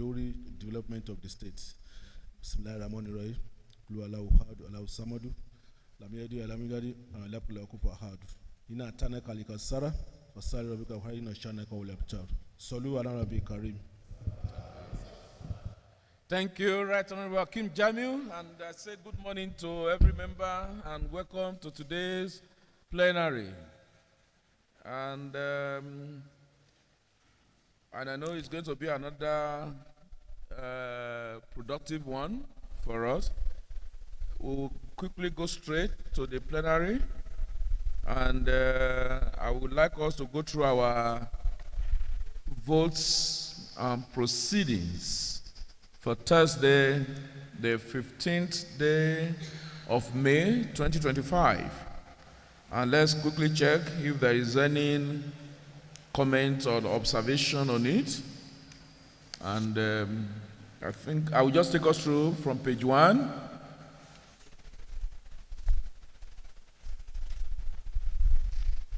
glory development of the state. Bismillahirrahmanirrahim. Lu Allahu Ahad, Allahu Samadu. Lam yalid walam yulad, walam yakul lahu kufuwan ahad. Inna atanaka likasara, wasali rabbika wa inna shanaka wal abtar. Sallu ala Rabbi Karim. Thank you, Right Honorable Hakeem Jamiu, and I say good morning to every member and welcome to today's plenary. And I know it's going to be another productive one for us. We'll quickly go straight to the plenary, and I would like us to go through our votes and proceedings for Thursday, the 15th day of May 2025. And let's quickly check if there is any comment or observation on it. And I think I will just take us through from page 1.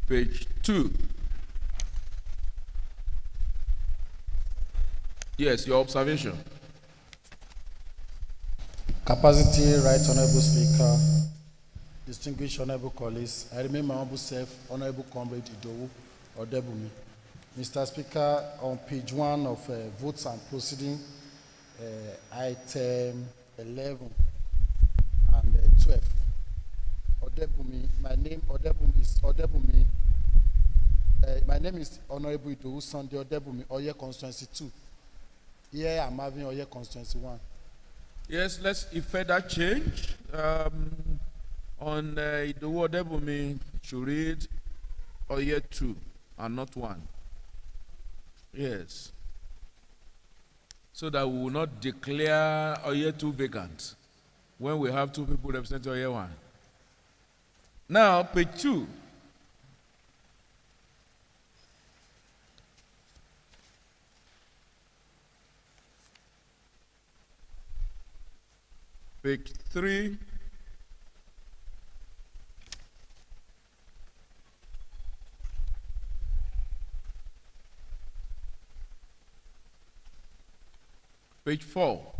Page 2. Yes, your observation. Capacity, Right Honorable Speaker, distinguished honorable colleagues, I remain my humble self, Honorable Comrade Idowu Odebumi. Mr. Speaker, on page 1 of votes and proceeding, item 11 and 12. Odebumi, my name Odebumi. My name is Honorable Idowu Sunday Odebumi, Oye Constituency 2. Here I'm having Oye Constituency 1. Yes, let's effect that change. On Idowu Odebumi should read Oye 2 and not 1. Yes. So that we will not declare Oye 2 vacant when we have 2 people representing Oye 1. Now, page 2. Page 3. Page 4.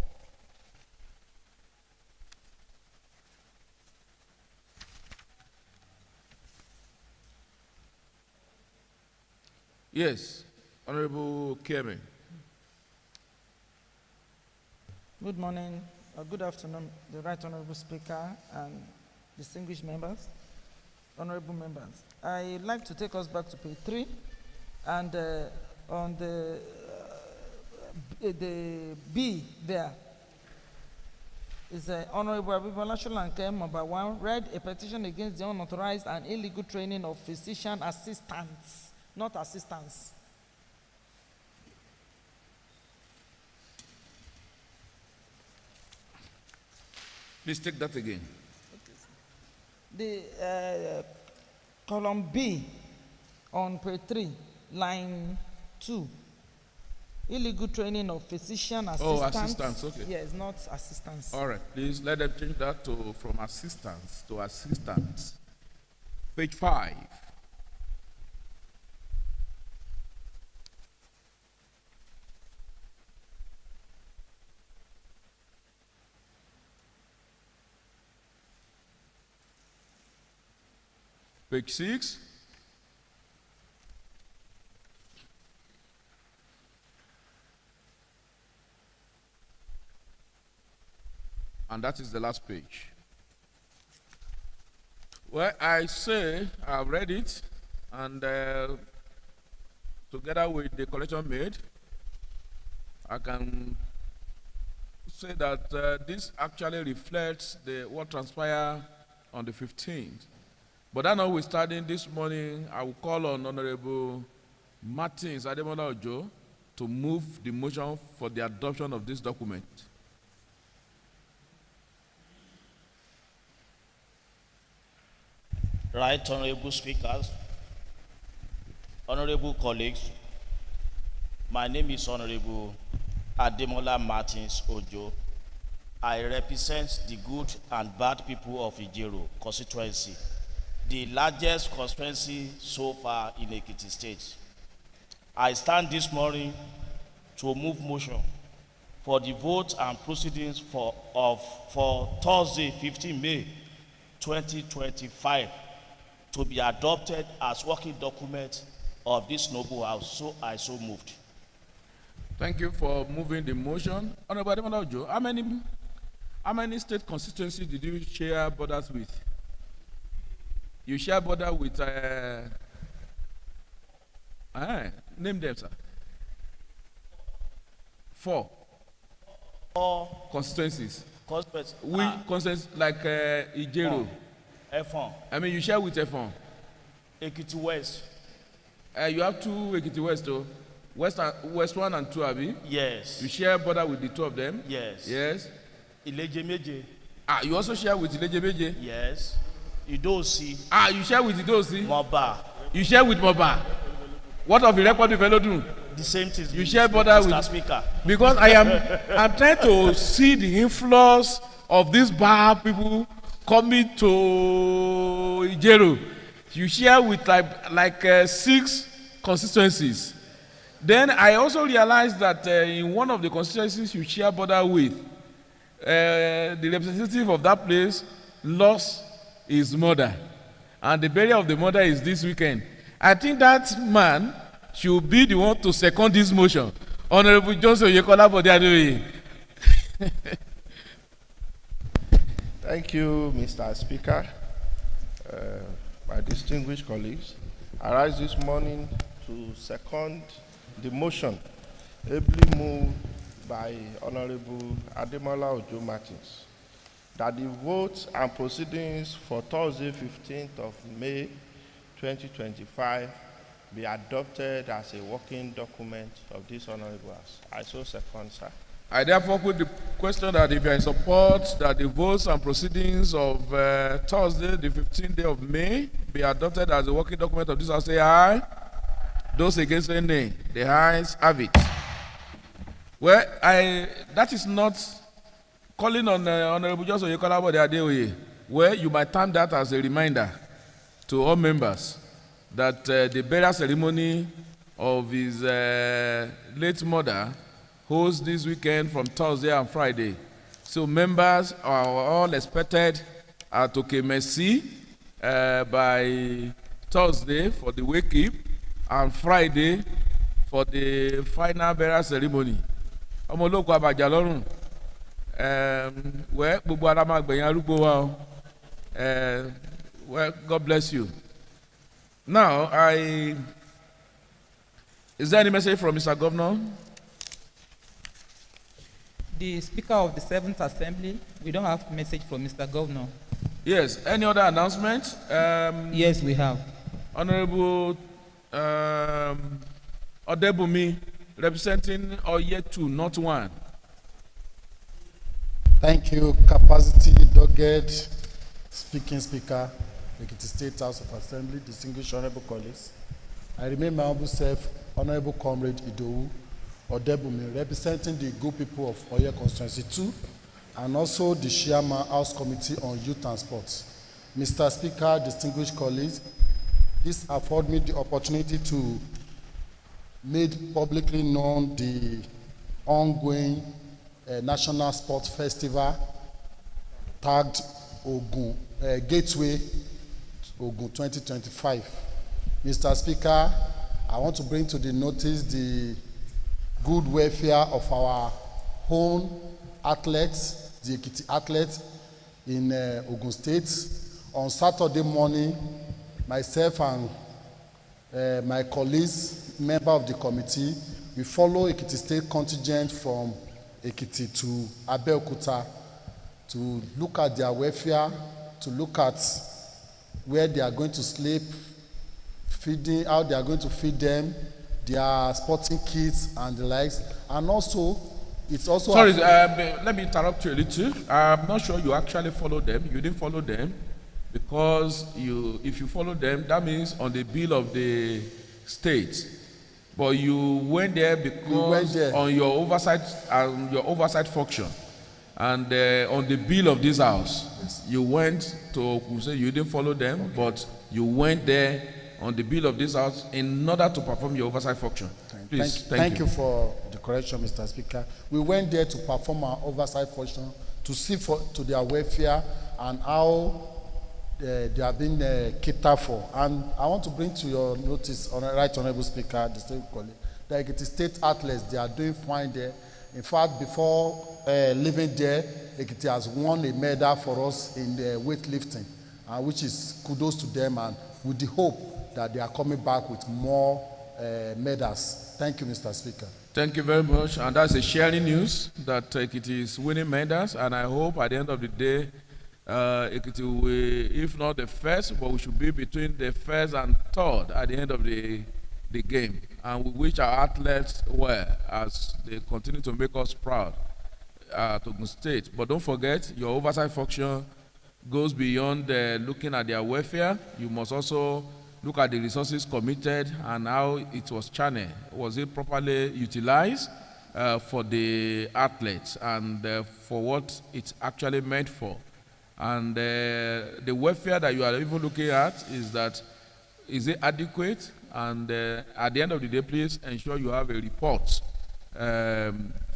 Yes, Honorable Kemi. Good morning, or good afternoon, the Right Honorable Speaker and distinguished members, honorable members. I'd like to take us back to page 3, and on the B there is Honorable Abibola Sholanke, number 1, read a petition against the unauthorized and illegal training of physician assistants, not assistants. Please take that again. The column B on page 3, line 2. Illegal training of physician assistants. Oh, assistants, okay. Yes, not assistants. All right, please let them change that to from assistants to assistants. Page 5. Page 6. And that is the last page. Well, I say I've read it, and together with the collection made, I can say that this actually reflects what transpired on the 15th. But I know we're starting this morning. I will call on Honorable Martins Ademola Ojo to move the motion for the adoption of this document. Right Honorable Speakers, honorable colleagues, my name is Honorable Ademola Martins Ojo. I represent the good and bad people of Ijero constituency, the largest constituency so far in Ekiti State. I stand this morning to move motion for the vote and proceedings for Thursday, 15 May 2025 to be adopted as working document of this noble house. So I so moved. Thank you for moving the motion. Honorable Ademola Ojo, how many state constituencies did you share borders with? You share border with, name them, sir. 4 constituencies. We constituencies like Ijero. Efon. I mean, you share with Efon. Ekiti West. You have 2 Ekiti West, though. West 1 and 2, Abi? Yes. You share border with the 2 of them? Yes. Yes. Ilejemeje. You also share with Ilejemeje? Yes. Idosi. You share with Idosi? Moba. You share with Moba? What of the record development? The same thing. You share border with Mr. Speaker. Because I'm trying to see the influence of these bad people coming to Ijero. You share with like 6 constituencies. Then I also realized that in one of the constituencies you share border with, the representative of that place lost his mother, and the burial of the mother is this weekend. I think that man should be the one to second this motion. Honorable Johnson Yekola Bodiadoye. Thank you, Mr. Speaker. My distinguished colleagues, I rise this morning to second the motion ably moved by Honorable Ademola Ojo Martins that the votes and proceedings for Thursday, 15th of May 2025 be adopted as a working document of this honorable house. I so second, sir. I therefore put the question that if you are in support that the votes and proceedings of Thursday, the 15th day of May, be adopted as a working document of this house, say aye. Those against say nay. The ayes have it. Well, that is not calling on Honorable Johnson Yekola Bodiadoye, where you might term that as a reminder to all members that the burial ceremony of his late mother holds this weekend from Thursday and Friday. So members are all expected at Okemesi by Thursday for the wake-up and Friday for the final burial ceremony. Ọmọ olóko àbàjá lọ́rùn. Well, gbogbo ara máa gbẹ̀yìn arúgbó wa o. Well, God bless you. Now, is there any message from Mr. Governor? The Speaker of the 7th Assembly, we don't have a message from Mr. Governor. Yes, any other announcement? Yes, we have. Honorable Odebumi, representing Oye 2, not 1. Thank you, Capacity Dogged, Speaking Speaker, Ekiti State House of Assembly, distinguished honorable colleagues. I remain my humble self, Honorable Comrade Idowu Odebumi, representing the good people of Oye Constituency 2, and also the Chairman House Committee on Youth and Sports. Mr. Speaker, distinguished colleagues, this affords me the opportunity to make publicly known the ongoing National Sports Festival tagged Ogun, Gateway Ogun 2025. Mr. Speaker, I want to bring to the notice the good welfare of our own athletes, the Ekiti athletes in Ogun State. On Saturday morning, myself and my colleagues, member of the committee, we follow Ekiti State contingent from Ekiti to Abeokuta to look at their welfare, to look at where they are going to sleep, feeding, how they are going to feed them, their sporting kits and the likes, and also it's also. Sorry, let me interrupt you a little. I'm not sure you actually followed them. You didn't follow them because if you follow them, that means on the bill of the state. But you went there because on your oversight function, and on the bill of this house, yes. You went to Okuse. You didn't follow them, okay. But you went there on the bill of this house in order to perform your oversight function. Please, Thank you for the correction, Mr. Speaker. We went there to perform our oversight function to see to their welfare and how they are being catered for. And I want to bring to your notice, Right Honorable Speaker, the state colleague, that Ekiti State athletes, they are doing fine there. In fact, before leaving there, Ekiti has won a medal for us in the weightlifting, which is kudos to them, and with the hope that they are coming back with more medals. Thank you, Mr. Speaker. Thank you very much. And that's a sharing news that Ekiti is winning medals, and I hope at the end of the day, Ekiti will, if not the first, but we should be between the first and third at the end of the game. And we wish our athletes well as they continue to make us proud to Ogun State. But don't forget, your oversight function goes beyond looking at their welfare. You must also look at the resources committed and how it was channeled. Was it properly utilized for the athletes and for what it's actually meant for? And the welfare that you are even looking at is it adequate? And at the end of the day, please ensure you have a report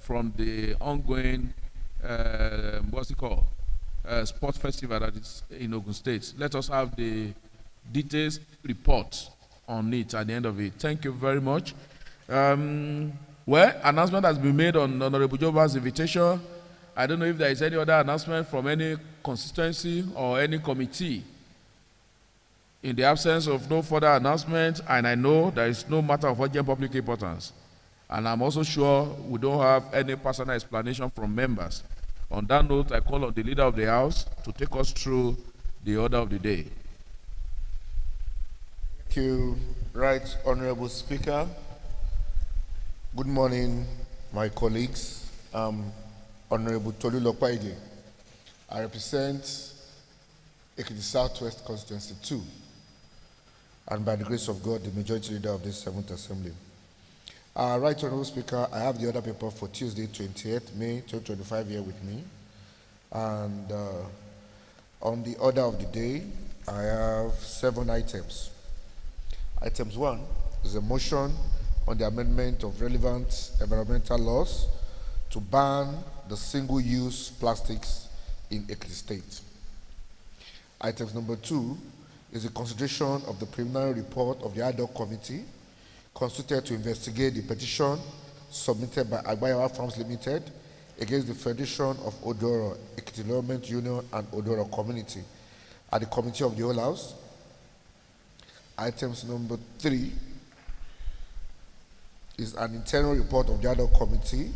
from the ongoing, sports festival that is in Ogun State. Let us have the details report on it at the end of it. Thank you very much. Well, announcement has been made on Honorable Joba's invitation. I don't know if there is any other announcement from any constituency or any committee. In the absence of no further announcement, and I know there is no matter of urgent public importance, and I'm also sure we don't have any personal explanation from members. On that note, I call on the leader of the House to take us through the order of the day. Thank you, Right Honorable Speaker. Good morning, my colleagues. Honorable Tolu Lokpaide. I represent Ekiti Southwest Constituency 2, and by the grace of God, the majority leader of this 7th Assembly. Right Honorable Speaker, I have the order paper for Tuesday, 28th May 2025 here with me. And on the order of the day, I have 7 items. Items 1 is a motion on the amendment of relevant environmental laws to ban the single-use plastics in Ekiti State. Items number 2 is a consideration of the preliminary report of the ad hoc committee constituted to investigate the petition submitted by Agbayawa Farms Limited against the Federation of Odoro, Ekiti Development Union and Odoro Community at the Committee of the Whole House. Items number 3 is an internal report of the ad hoc committee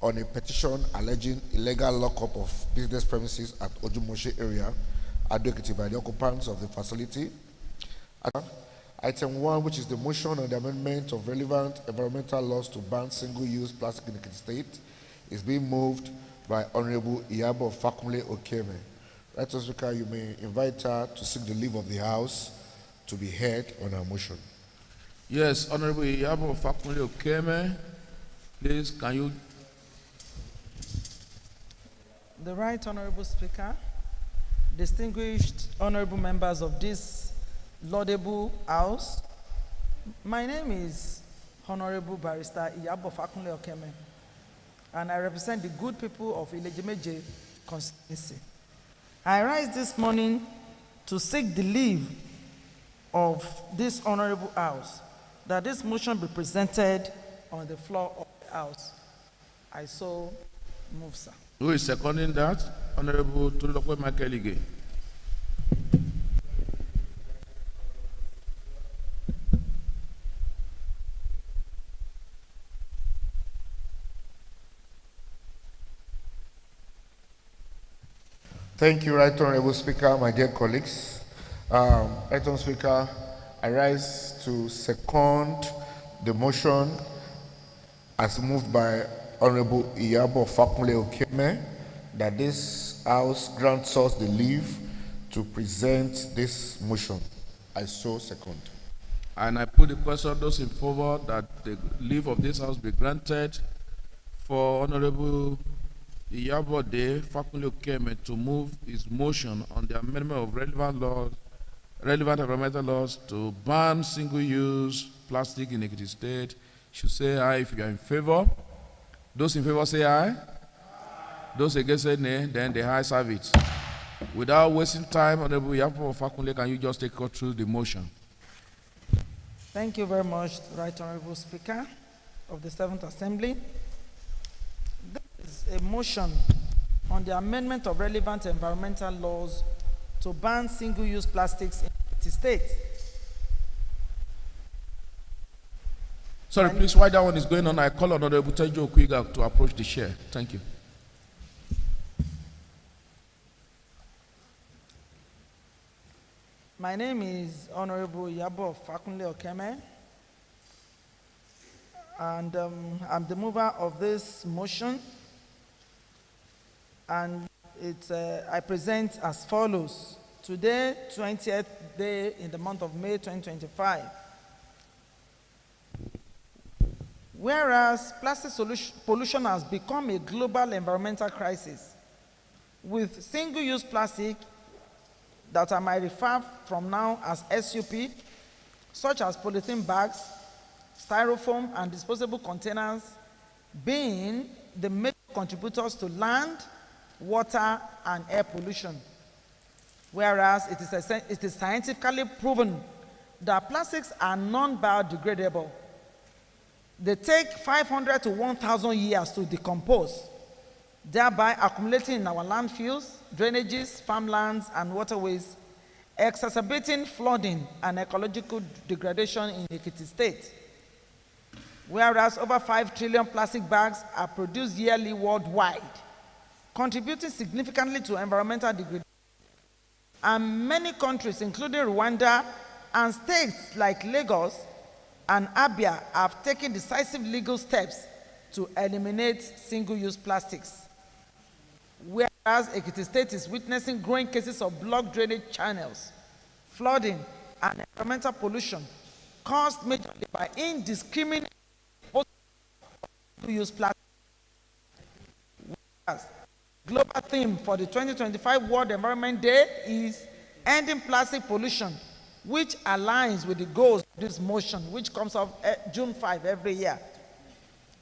on a petition alleging illegal lockup of business premises at Ojumoshe area, Ado-Ekiti, by the occupants of the facility. Item 1, which is the motion on the amendment of relevant environmental laws to ban single-use plastic in Ekiti State, is being moved by Honorable Iyabo Fakunle Okeme. Right, Speaker, you may invite her to seek the leave of the House to be heard on her motion. Yes, Honorable Iyabo Fakunle Okeme, please, can you? The Right Honorable Speaker, distinguished honorable members of this laudable House, my name is Honorable Barrister Iyabo Fakunle Okeme, and I represent the good people of Ilejimeje constituency. I rise this morning to seek the leave of this honorable House that this motion be presented on the floor of the House. I so move, sir. Who is seconding that? Honorable Tulokwe Michael Ige. Thank you, Right Honorable Speaker, my dear colleagues. Right Honorable Speaker, I rise to second the motion as moved by Honorable Iyabo Fakunle Okeme that this House grants us the leave to present this motion. I so second. And I put the question, those in favor that the leave of this House be granted for Honorable Iyabo Fakunle Okeme to move his motion on the amendment of relevant laws relevant environmental laws to ban single-use plastic in Ekiti State should say aye if you are in favor. Those in favor say aye. Those against say nay, then the ayes have it. Without wasting time, Honorable Yapo Fakunle, can you just take us through the motion? Thank you very much, Right Honorable Speaker of the 7th Assembly. This is a motion on the amendment of relevant environmental laws to ban single-use plastics in the state. Sorry, please, while that one is going on, I call on Honorable Tejo Okwiga to approach the chair. Thank you. My name is Honorable Yabo Fakunle Okeme, and I'm the mover of this motion. And I present as follows. Today, 20th day in the month of May 2025. Whereas plastic pollution has become a global environmental crisis, with single-use plastic that I might refer from now as SUP, such as polythene bags, styrofoam, and disposable containers, being the major contributors to land, water, and air pollution. Whereas it is scientifically proven that plastics are non-biodegradable. They take 500 to 1,000 years to decompose, thereby accumulating in our landfills, drainages, farmlands, and waterways, exacerbating flooding and ecological degradation in Ekiti State. Whereas over 5 trillion plastic bags are produced yearly worldwide, contributing significantly to environmental degradation. And many countries, including Rwanda and states like Lagos and Abia, have taken decisive legal steps to eliminate single-use plastics. Whereas Ekiti State is witnessing growing cases of blocked drainage channels, flooding, and environmental pollution caused majorly by indiscriminate single-use plastic. Whereas global theme for the 2025 World Environment Day is Ending Plastic Pollution, which aligns with the goals of this motion, which comes up June 5 every year.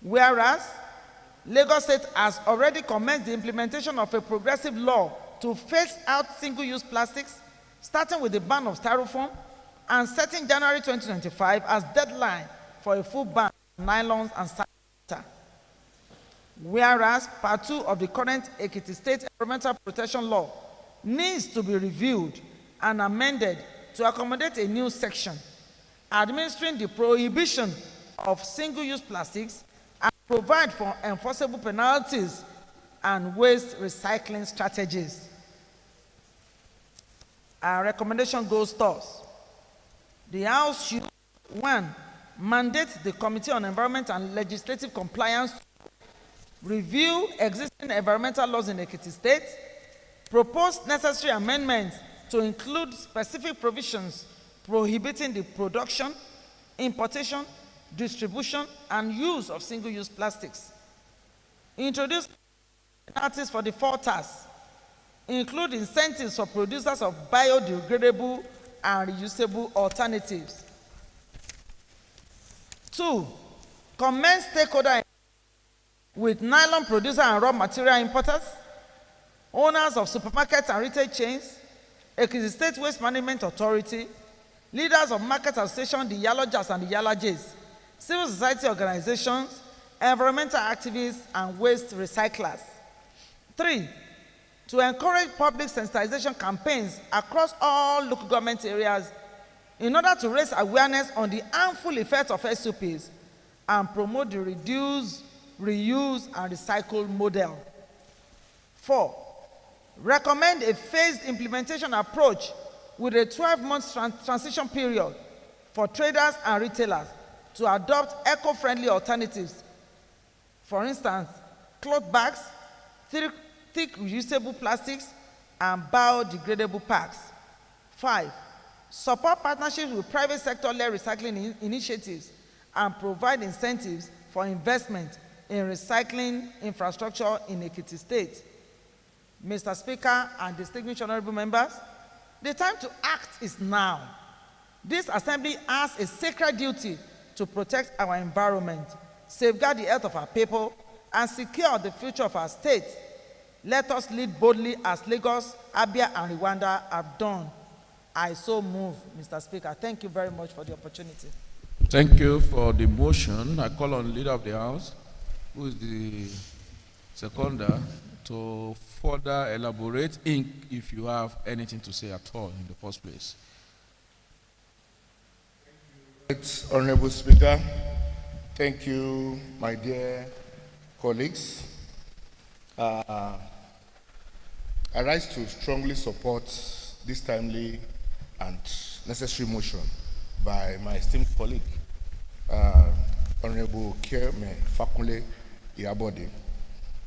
Whereas Lagos State has already commenced the implementation of a progressive law to phase out single-use plastics, starting with the ban of styrofoam and setting January 2025 as deadline for a full ban of nylons and sanitizer. Whereas Part 2 of the current Ekiti State Environmental Protection Law needs to be reviewed and amended to accommodate a new section administering the prohibition of single-use plastics and provide for enforceable penalties and waste recycling strategies. Our recommendation goes thus. The House should, 1, mandate the Committee on Environment and Legislative Compliance to review existing environmental laws in Ekiti State, propose necessary amendments to include specific provisions prohibiting the production, importation, distribution, and use of single-use plastics. Introduce penalties for defaulters, include incentives for producers of biodegradable and reusable alternatives. 2, commence stakeholder with nylon producer and raw material importers, owners of supermarkets and retail chains, Ekiti State Waste Management Authority, leaders of market association, the Yalojas and the Yalajes, civil society organizations, environmental activists, and waste recyclers. 3, to encourage public sensitization campaigns across all local government areas in order to raise awareness on the harmful effects of SUPs and promote the reduce, reuse, and recycle model. 4, recommend a phased implementation approach with a 12-month transition period for traders and retailers to adopt eco-friendly alternatives. For instance, cloth bags, thick reusable plastics, and biodegradable packs. 5, support partnerships with private sector-led recycling initiatives and provide incentives for investment in recycling infrastructure in Ekiti State. Mr. Speaker and distinguished honorable members, The time to act is now. This assembly has a sacred duty to protect our environment, safeguard the health of our people, and secure the future of our state. Let us lead boldly as Lagos, Abia, and Rwanda have done. I so move, Mr. Speaker. Thank you very much for the opportunity. Thank you for the motion. I call on the leader of the House, who is the seconder, to further elaborate if you have anything to say at all in the first place. Honorable Speaker, thank you, my dear colleagues. I rise to strongly support this timely and necessary motion by my esteemed colleague, Honorable Kierme Fakunle Iyabode.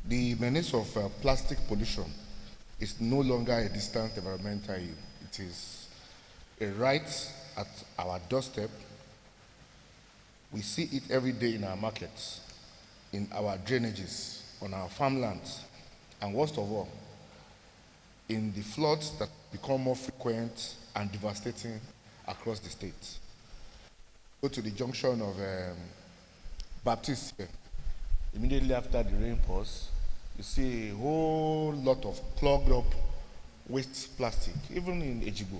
The menace of plastic pollution is no longer a distant environmental issue. It is a right at our doorstep. We see it every day in our markets, in our drainages, on our farmlands, and worst of all, in the floods that become more frequent and devastating across the state. Go to the junction of Baptist here. Immediately after the rain pours, you see a whole lot of clogged up waste plastic, even in Ejigbo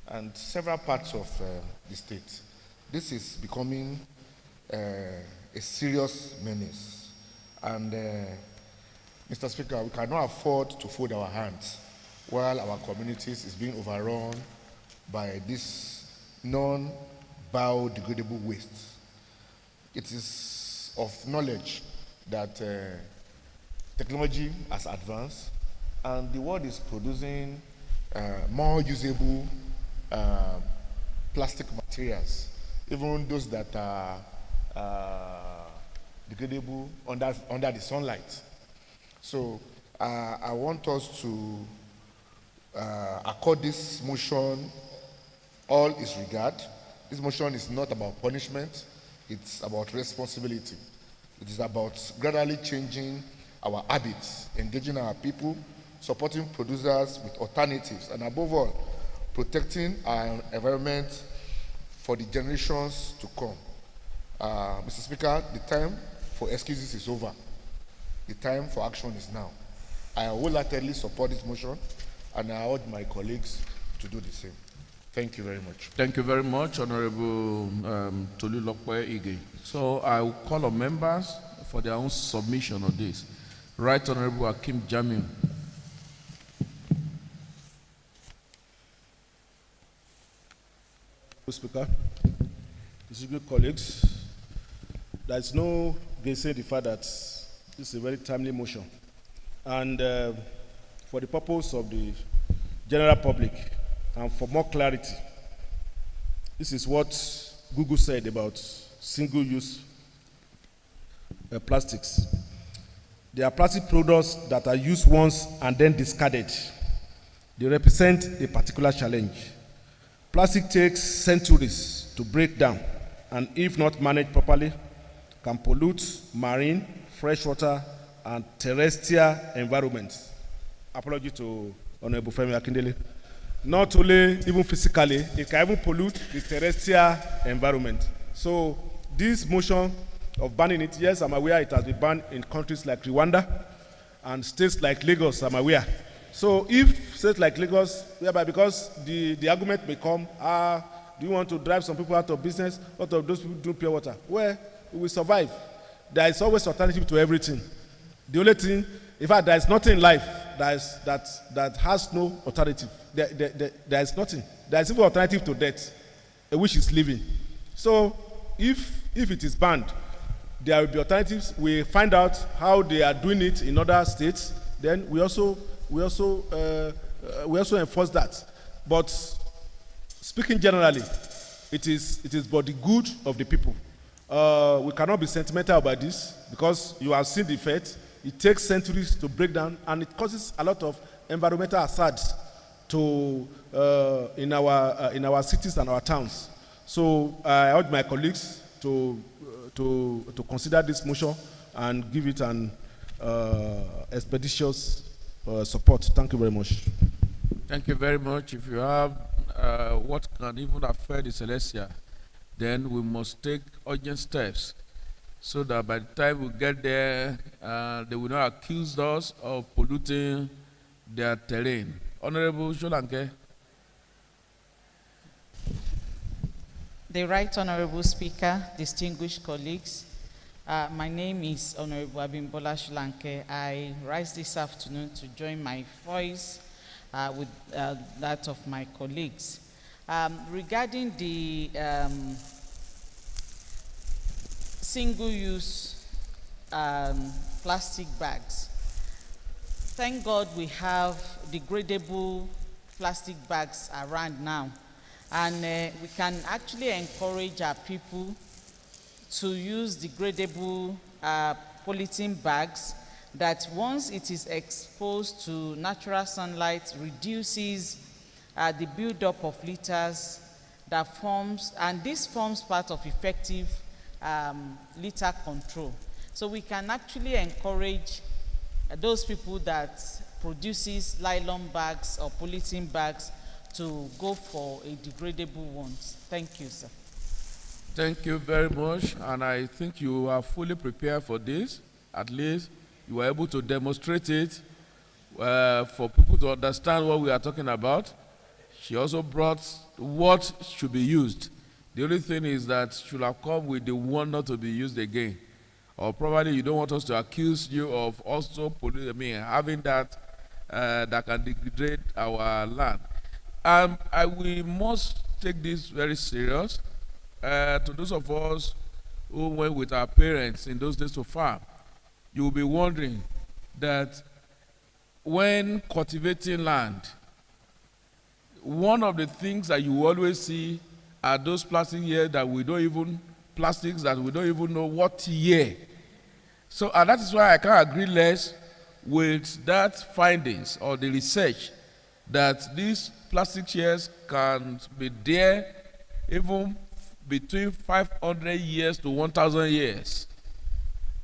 and several parts of the state. This is becoming a serious menace. And Mr. Speaker, we cannot afford to fold our hands while our communities is being overrun by this non-biodegradable waste. It is of knowledge that technology has advanced and the world is producing more usable plastic materials, even those that are degradable under the sunlight. So I want us to accord this motion all its regard. This motion is not about punishment, it's about responsibility. It is about gradually changing our habits, engaging our people, supporting producers with alternatives, and above all, protecting our environment for the generations to come. Mr. Speaker, the time for excuses is over. The time for action is now. I wholeheartedly support this motion, and I urge my colleagues to do the same. Thank you very much. Thank you very much, Honorable Tolulokwe Ige. So I will call on members for their own submission on this. Right, Honorable Akim Jamiu. Speaker, distinguished colleagues, there is no gainsaying the fact that this is a very timely motion. And for the purpose of the general public and for more clarity, this is what Google said about single-use plastics. They are plastic products that are used once and then discarded. They represent a particular challenge. Plastic takes centuries to break down, and if not managed properly, can pollute marine, freshwater, and terrestrial environments. Apology to Honorable Femi Akindele. Not only even physically, it can even pollute the terrestrial environment. So this motion of banning it, yes, I'm aware it has been banned in countries like Rwanda and states like Lagos, I'm aware. So if states like Lagos, whereby because the argument may come, do you want to drive some people out of business, out of those people do pure water? Well, we will survive. There is always alternative to everything. The only thing, in fact, there is nothing in life that has no alternative. There is nothing. There is even alternative to death, which is living. So if it is banned, there will be alternatives. We find out how they are doing it in other states. Then we also enforce that. But speaking generally, it is for the good of the people. We cannot be sentimental about this because you have seen the effect. It takes centuries to break down, and it causes a lot of environmental hazards in our cities and our towns. So I urge my colleagues to consider this motion and give it an expeditious support. Thank you very much. Thank you very much. If you have what can even affect the Celestia, then we must take urgent steps so that by the time we get there, they will not accuse us of polluting their terrain. Honorable Sholanke. The Right Honorable Speaker, distinguished colleagues, my name is Honorable Abimbola Shulanke. I rise this afternoon to join my voice with that of my colleagues. Regarding the single-use plastic bags, thank God we have degradable plastic bags around now. And we can actually encourage our people to use degradable polythene bags that once it is exposed to natural sunlight reduces the buildup of litters that forms, and this forms part of effective litter control. So we can actually encourage those people that produces nylon bags or polythene bags to go for a degradable ones. Thank you, sir. Thank you very much, and I think you are fully prepared for this. At least you were able to demonstrate it for people to understand what we are talking about. She also brought what should be used. The only thing is that should have come with the one not to be used again. Or probably you don't want us to accuse you of also having that that can degrade our land. We must take this very serious. To those of us who went with our parents in those days to farm, you will be wondering that when cultivating land, one of the things that you always see are those plastics that we don't even know what year. So, and that is why I can't agree less with that findings or the research that these plastic chairs can be there even between 500 years to 1,000 years.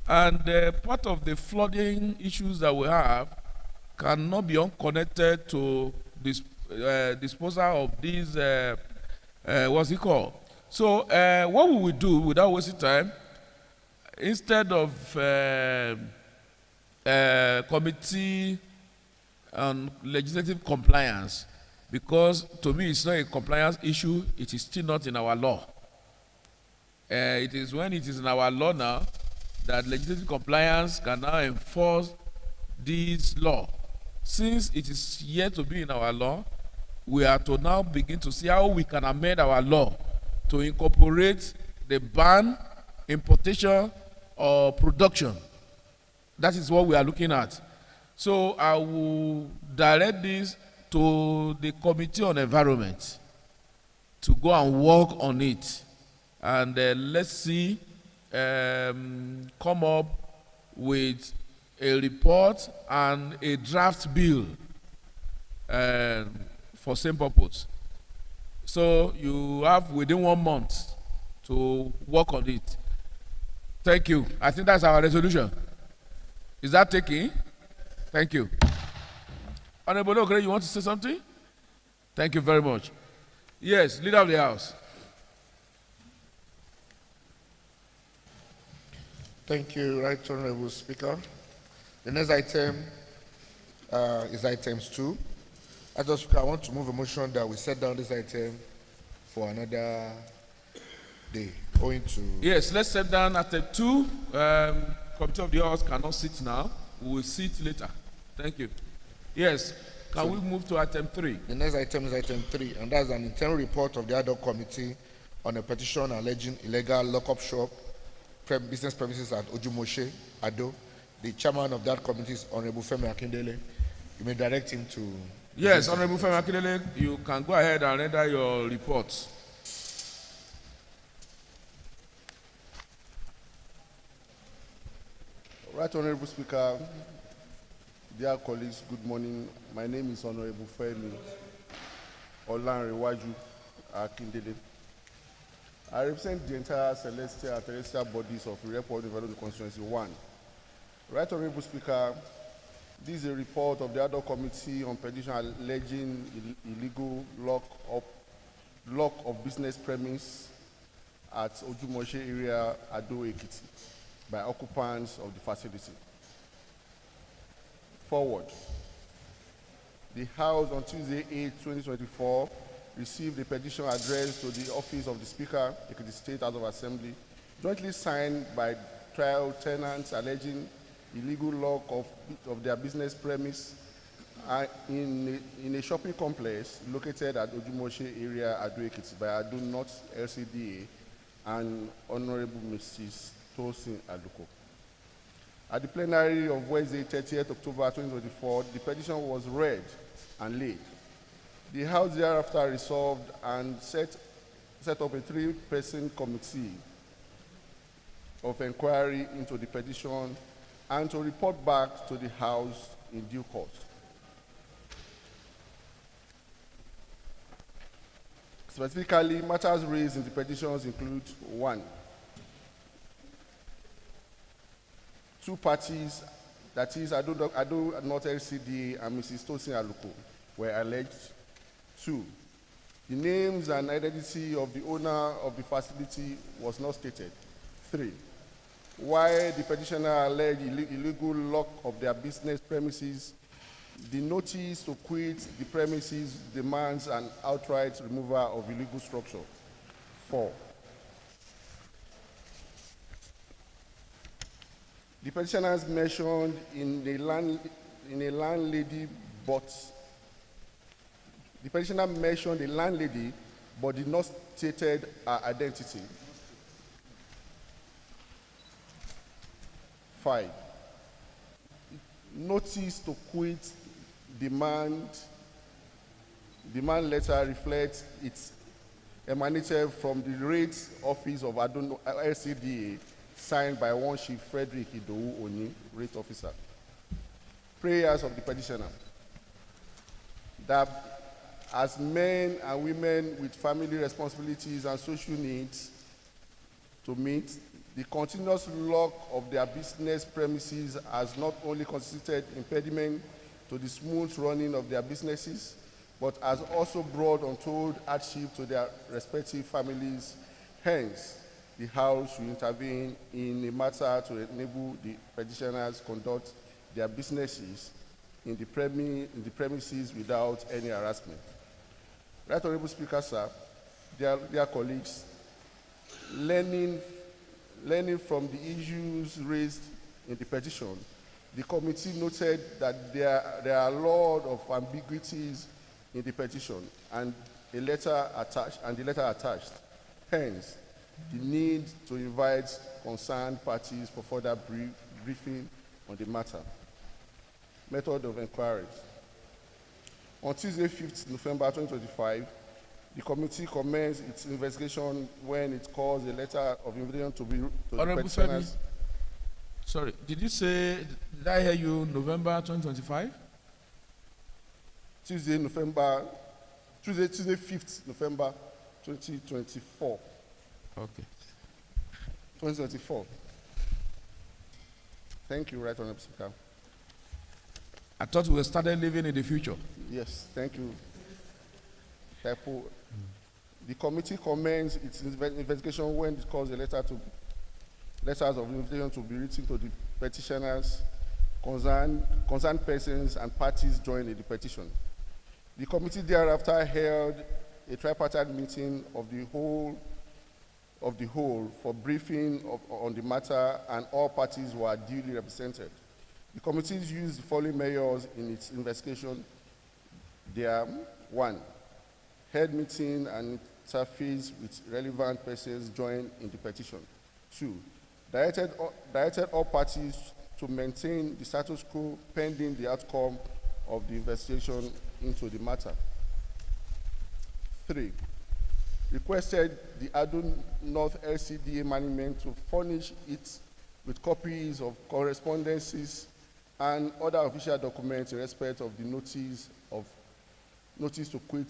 And part of the flooding issues that we have cannot be unconnected to this disposal of these, what's it called? So what we will do without wasting time, instead of committee on legislative compliance, because to me it's not a compliance issue, it is still not in our law. It is when it is in our law now that legislative compliance can now enforce this law. Since it is yet to be in our law, we are to now begin to see how we can amend our law to incorporate the ban, importation, or production. That is what we are looking at. So I will direct this to the Committee on Environment to go and work on it. And let's see, come up with a report and a draft bill for same purpose. So you have within 1 month to work on it. Thank you. I think that's our resolution. Is that taking? Thank you. Honorable Ogre, you want to say something? Thank you very much. Yes, leader of the house. Thank you, Right Honorable Speaker. The next item is items 2. I want to move a motion that we set down this item for another day. Owing to Yes, let's set down item 2. Committee of the house cannot sit now. We will sit later. Thank you. Yes, can we move to item 3? the next item is item 3, and that's an internal report of the ad hoc committee on a petition alleging illegal lockup shop business premises at Ojumoshe, Ado. The chairman of that committee is Honorable Femi Akindele. You may direct him to. Yes, Honorable Femi Akindele, you can go ahead and render your reports. Right Honorable Speaker, dear colleagues, good morning. My name is Honorable Femi Olanrewaju Akindele. I represent the entire celestial and terrestrial bodies of Report Development Constituency 1. Right Honorable Speaker, This is a report of the ad hoc committee on petition alleging illegal lock of business premise at Ojumoshe area, Ado Ekiti, by occupants of the facility. Forward. The House on Tuesday, 8, 2024, received a petition addressed to the Office of the Speaker, Ekiti State House of Assembly, jointly signed by trial tenants alleging illegal lock of their business premise in a shopping complex located at Ojumoshe area, Ado Ekiti, by Ado North LCDA and Honorable Mrs. Tosin Aluko. At the plenary of Wednesday, 30th October 2024, the petition was read and laid. The House thereafter resolved and set up a 3-person committee of inquiry into the petition and to report back to the House in due course. Specifically, matters raised in the petitions include: 1, 2 parties, that is, Ado North LCDA and Mrs. Tosin Aluko, were alleged. 2, the names and identity of the owner of the facility was not stated. 3, why the petitioner alleged illegal lock of their business premises, the notice to quit the premises demands an outright removal of illegal structure. 4, the petitioners mentioned in a landlady, but the petitioner mentioned a landlady but did not stated her identity. 5, notice to quit demand letter reflects it's emanated from the rate office of Ado LCDA, signed by one Chief Frederick Idowu Oni, rate officer. Prayers of the petitioner: that as men and women with family responsibilities and social needs to meet, the continuous lock of their business premises has not only constituted impediment to the smooth running of their businesses, but has also brought untold hardship to their respective families. Hence, the House should intervene in a matter to enable the petitioners conduct their businesses in the premises without any harassment. Right Honorable Speaker, sir, dear colleagues, learning from the issues raised in the petition, the committee noted that there are a lot of ambiguities in the petition and the letter attached. Hence, the need to invite concerned parties for further briefing on the matter. Method of inquiries. On Tuesday, 5th November 2025, the committee commenced its investigation when it caused a letter of invitation to the petitioners. Sorry, did I hear you November 2025? Tuesday, 5th November 2024. Okay. 2024. Thank you, Right Honorable Speaker. I thought we started living in the future. Yes, thank you. The committee commenced its investigation when it caused a letters of invitation to be written to the petitioners, concerned persons, and parties joining the petition. The committee thereafter held a tripartite meeting of the whole for briefing on the matter, and all parties were duly represented. The committee used the following measures in its investigation. There: 1, held meeting and interface with relevant persons joined in the petition. 2, directed all parties to maintain the status quo pending the outcome of the investigation into the matter. 3, requested the Ado North LCDA management to furnish it with copies of correspondences and other official documents in respect of the notice to quit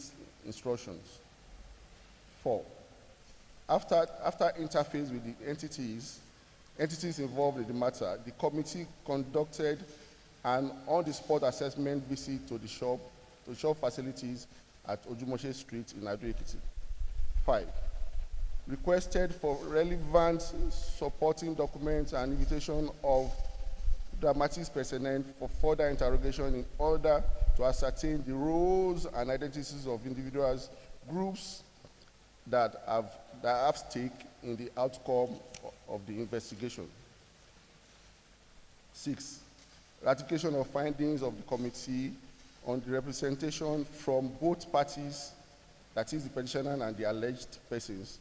instructions. 4, after interface with the entities involved in the matter, the committee conducted An on-the-spot assessment visit to the shop facilities at Ojumoshe Street in Ado-Ekiti. 5. Requested for relevant supporting documents and invitation of dramatics personnel for further interrogation in order to ascertain the roles and identities of individuals, groups that have stake in the outcome of the investigation. 6. Ratification of findings of the committee on the representation from both parties, that is the petitioner and the alleged persons,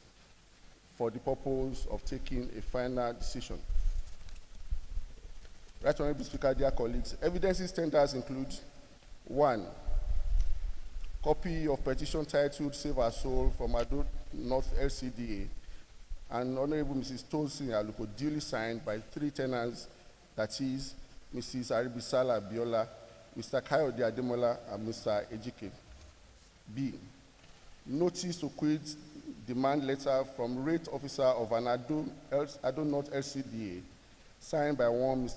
for the purpose of taking a final decision. Right Honorable Speaker, dear colleagues, evidences tenders include: 1. Copy of petition titled Save Our Soul from Ado North LCDA and Honorable Mrs. Tosin Aluko, duly signed by 3 tenants, that is Mrs. Aribisala Biola, Mr. Kayode Ademola, and Mr. Ejike. B. Notice to quit demand letter from rate officer of an Ado North LCDA, signed by one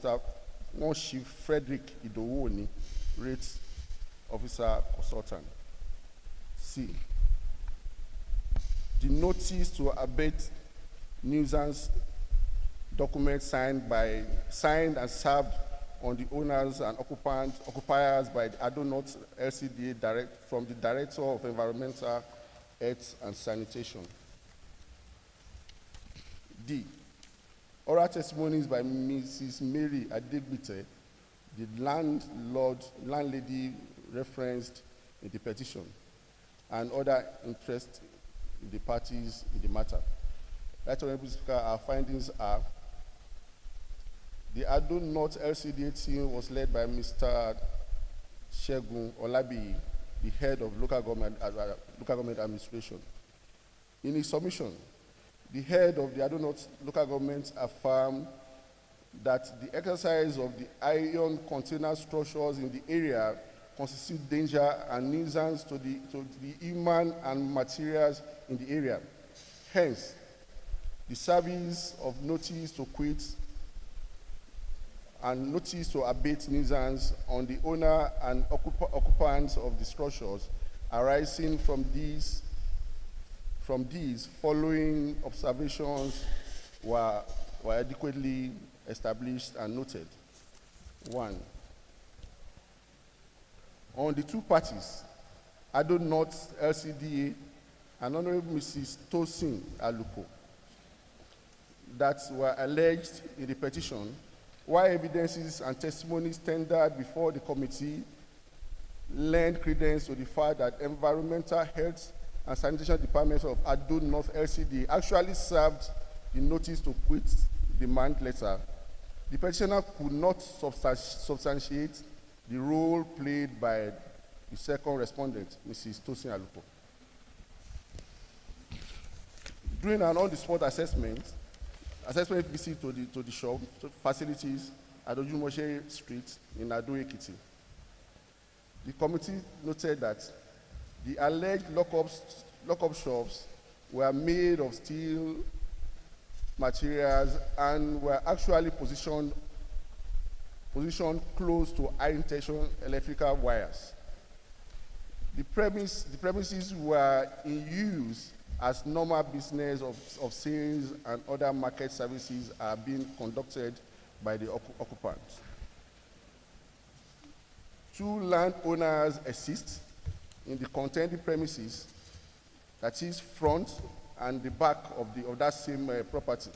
Chief Frederick Idowoni, rate officer consultant. C. The notice to abate nuisance document signed and served on the owners and occupiers by the Ado North LCDA from the Director of Environmental Health and Sanitation. D. Oral testimonies by Mrs. Mary Adegbite, the landlady referenced in the petition, and other interest in the parties in the matter. Right Honorable Speaker, our findings are: the Ado North LCDA team was led by Mr. Shegun Olabi, the head of local government administration. In his submission, the head of the Ado North local government affirmed that the exercise of the iron container structures in the area constitute danger and nuisance to the human and materials in the area. Hence, the service of notice to quit and notice to abate nuisance on the owner and occupants of the structures arising from these following observations were adequately established and noted. 1. On the 2 parties, Ado North LCDA and Honorable Mrs. Tosin Aluko, that were alleged in the petition, while evidences and testimonies tendered before the committee lend credence to the fact that Environmental Health and Sanitation Departments of Ado North LCD actually served the notice to quit demand letter, the petitioner could not substantiate the role played by the second respondent, Mrs. Tosin Aluko. During an on-the-spot assessment visit to the shop facilities at Ojumoshe Street in Ado-Ekiti, the committee noted that the alleged lock-up shops were made of steel materials and were actually positioned close to high-tension electrical wires. The premises were in use as normal business of sales and other market services are being conducted by the occupants. 2 landowners exist in the contending premises, that is front and the back of that same property,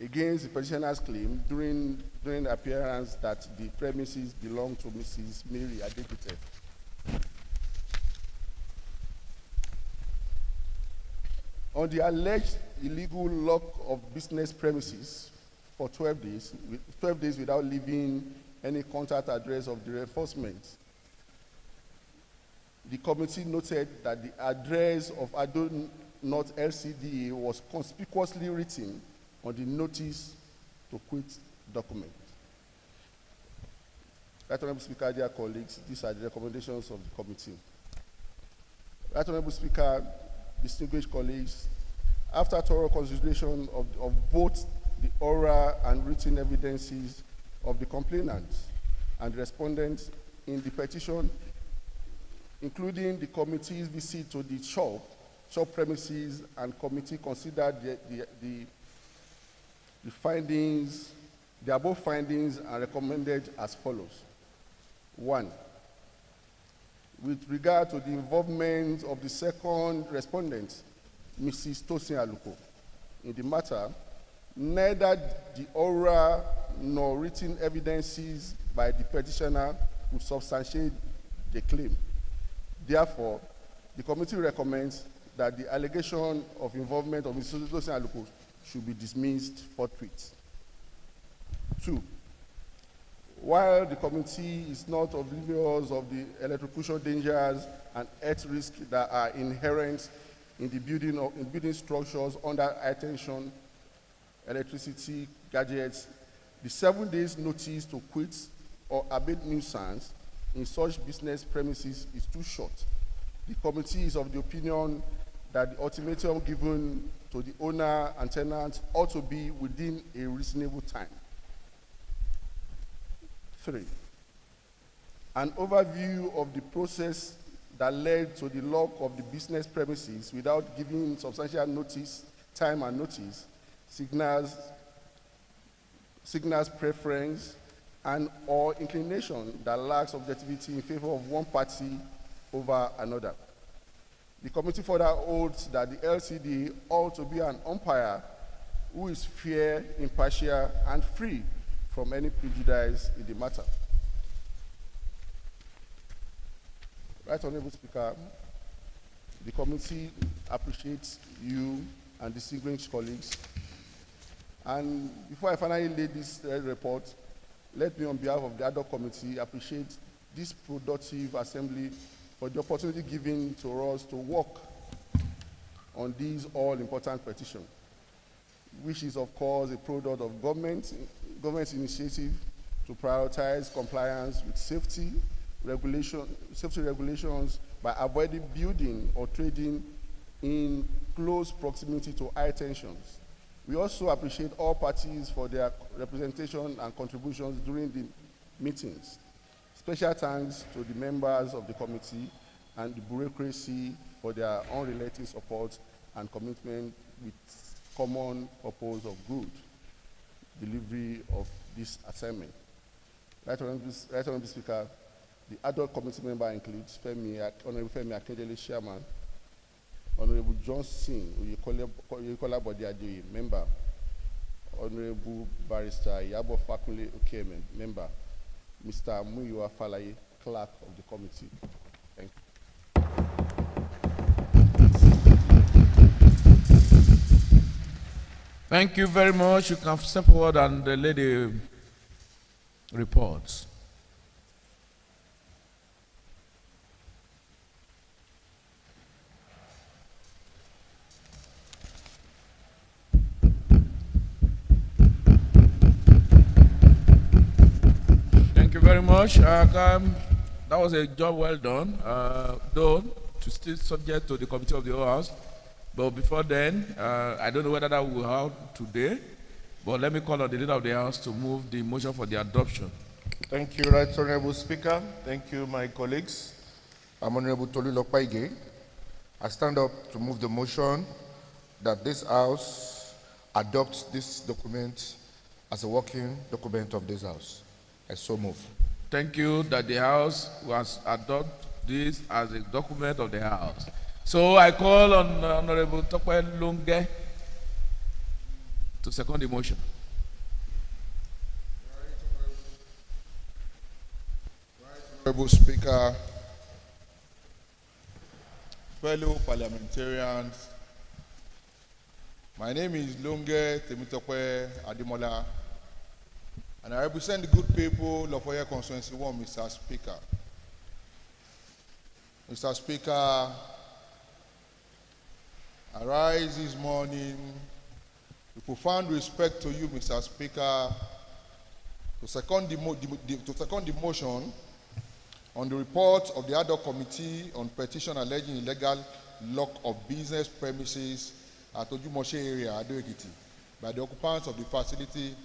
against the petitioner's claim during the appearance that the premises belong to Mrs. Mary Adegbite. On the alleged illegal lock of business premises for 12 days without leaving any contact address of the reinforcement, the committee noted that the address of Ado North LCDA was conspicuously written on the notice to quit document. Right Honorable Speaker, dear colleagues, these are the recommendations of the committee. Right Honorable Speaker, distinguished colleagues, after thorough consideration of both the oral and written evidences of the complainants, and respondents in the petition, including the committee's visit to the shop premises, and committee considered the findings, the above findings are recommended as follows. 1. With regard to the involvement of the second respondent, Mrs. Tosin Aluko, in the matter, neither the oral nor written evidences by the petitioner would substantiate the claim. Therefore, the committee recommends that the allegation of involvement of Mrs. Tosin Aluko should be dismissed forthwith. 2. While the committee is not oblivious of the electrocution dangers and health risks that are inherent in the building structures under high tension electricity gadgets, the 7 days notice to quit or abate nuisance in such business premises is too short. The committee is of the opinion that the ultimatum given to the owner and tenant ought to be within a reasonable time. 3. An overview of the process that led to the lock of the business premises without giving substantial notice, time and notice, signals preference and or inclination that lacks objectivity in favor of one party over another. The committee further holds that the LCD ought to be an umpire who is fair, impartial, and free from any prejudice in the matter. Right Honorable Speaker, the committee appreciates you and distinguished colleagues. And before I finally lay this report, let me on behalf of the ad hoc committee appreciate this productive assembly for the opportunity given to us to work on these all-important petitions, which is of course a product of government's initiative to prioritize compliance with safety regulations by avoiding building or trading in close proximity to high tensions. We also appreciate all parties for their representation and contributions during the meetings. Special thanks to the members of the committee and the bureaucracy for their unrelenting support and commitment with common purpose of good delivery of this assignment. Right Honorable Speaker, the ad hoc committee member includes Honorable Femi Akedele, Chairman, Honorable Johnson Oyèkọ́lá Bọ̀dé Adéoyè, Member, Honorable Barrister Iyabo Fakunle Okeme, Member, Mr. Muyiwa Falaye, Clerk of the committee. Thank you. Thank you very much. You can step forward and lay the reports. Thank you very much. That was a job well done, though to still subject to the committee of the whole house. But before then, I don't know whether that will happen today, but let me call on the leader of the house to move the motion for the adoption. Thank you, Right Honorable Speaker. Thank you, my colleagues. I'm Honorable Tolu Lokpaige. I stand up to move the motion that this house adopts this document as a working document of this house. I so move. Thank you that the house was adopt this as a document of the house. So I call on Honorable Tope Lunge to second the motion. Honorable Speaker, fellow parliamentarians, my name is Lunge Temitope Ademola, and I represent the good people of Oye Constituency 1, Mr. Speaker. Mr. Speaker, I rise this morning with profound respect to you, Mr. Speaker, to second the motion on the report of the ad hoc committee on petition alleging illegal lock of business premises at Ojumoshe area, Ado-Ekiti, by the occupants of the facility,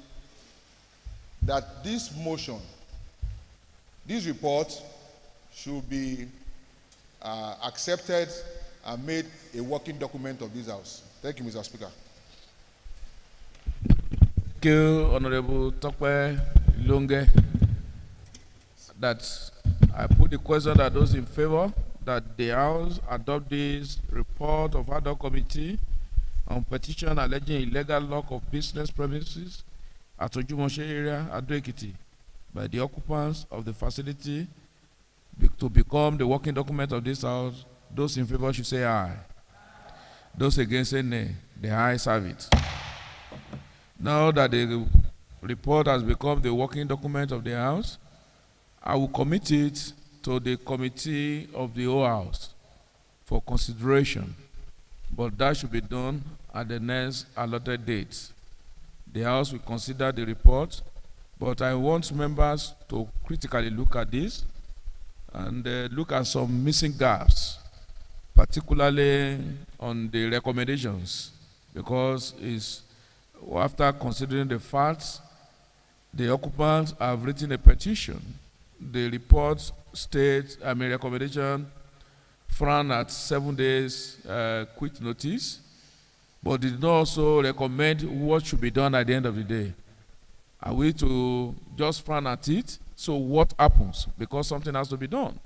that this motion This report should be accepted and made a working document of this House. Thank you, Mr. Speaker. Thank you, Honorable Tokwe Lunge. That I put the question that those in favor that the House adopt this report of ad hoc committee on petition alleging illegal lock of business premises at Ojumoshe area, Ado-Ekiti, by the occupants of the facility to become the working document of this House. Those in favor should say aye. Those against say nay. The ayes have it. Now that the report has become the working document of the House, I will commit it to the committee of the whole House for consideration, but that should be done at the next allotted date. The House will consider the report, but I want members to critically look at this and look at some missing gaps, particularly on the recommendations, because it's after considering the facts, the occupants have written a petition. The report states, recommendation frown at 7 days quit notice, but did not also recommend what should be done at the end of the day. Are we to just frown at it? So what happens? Because something has to be done.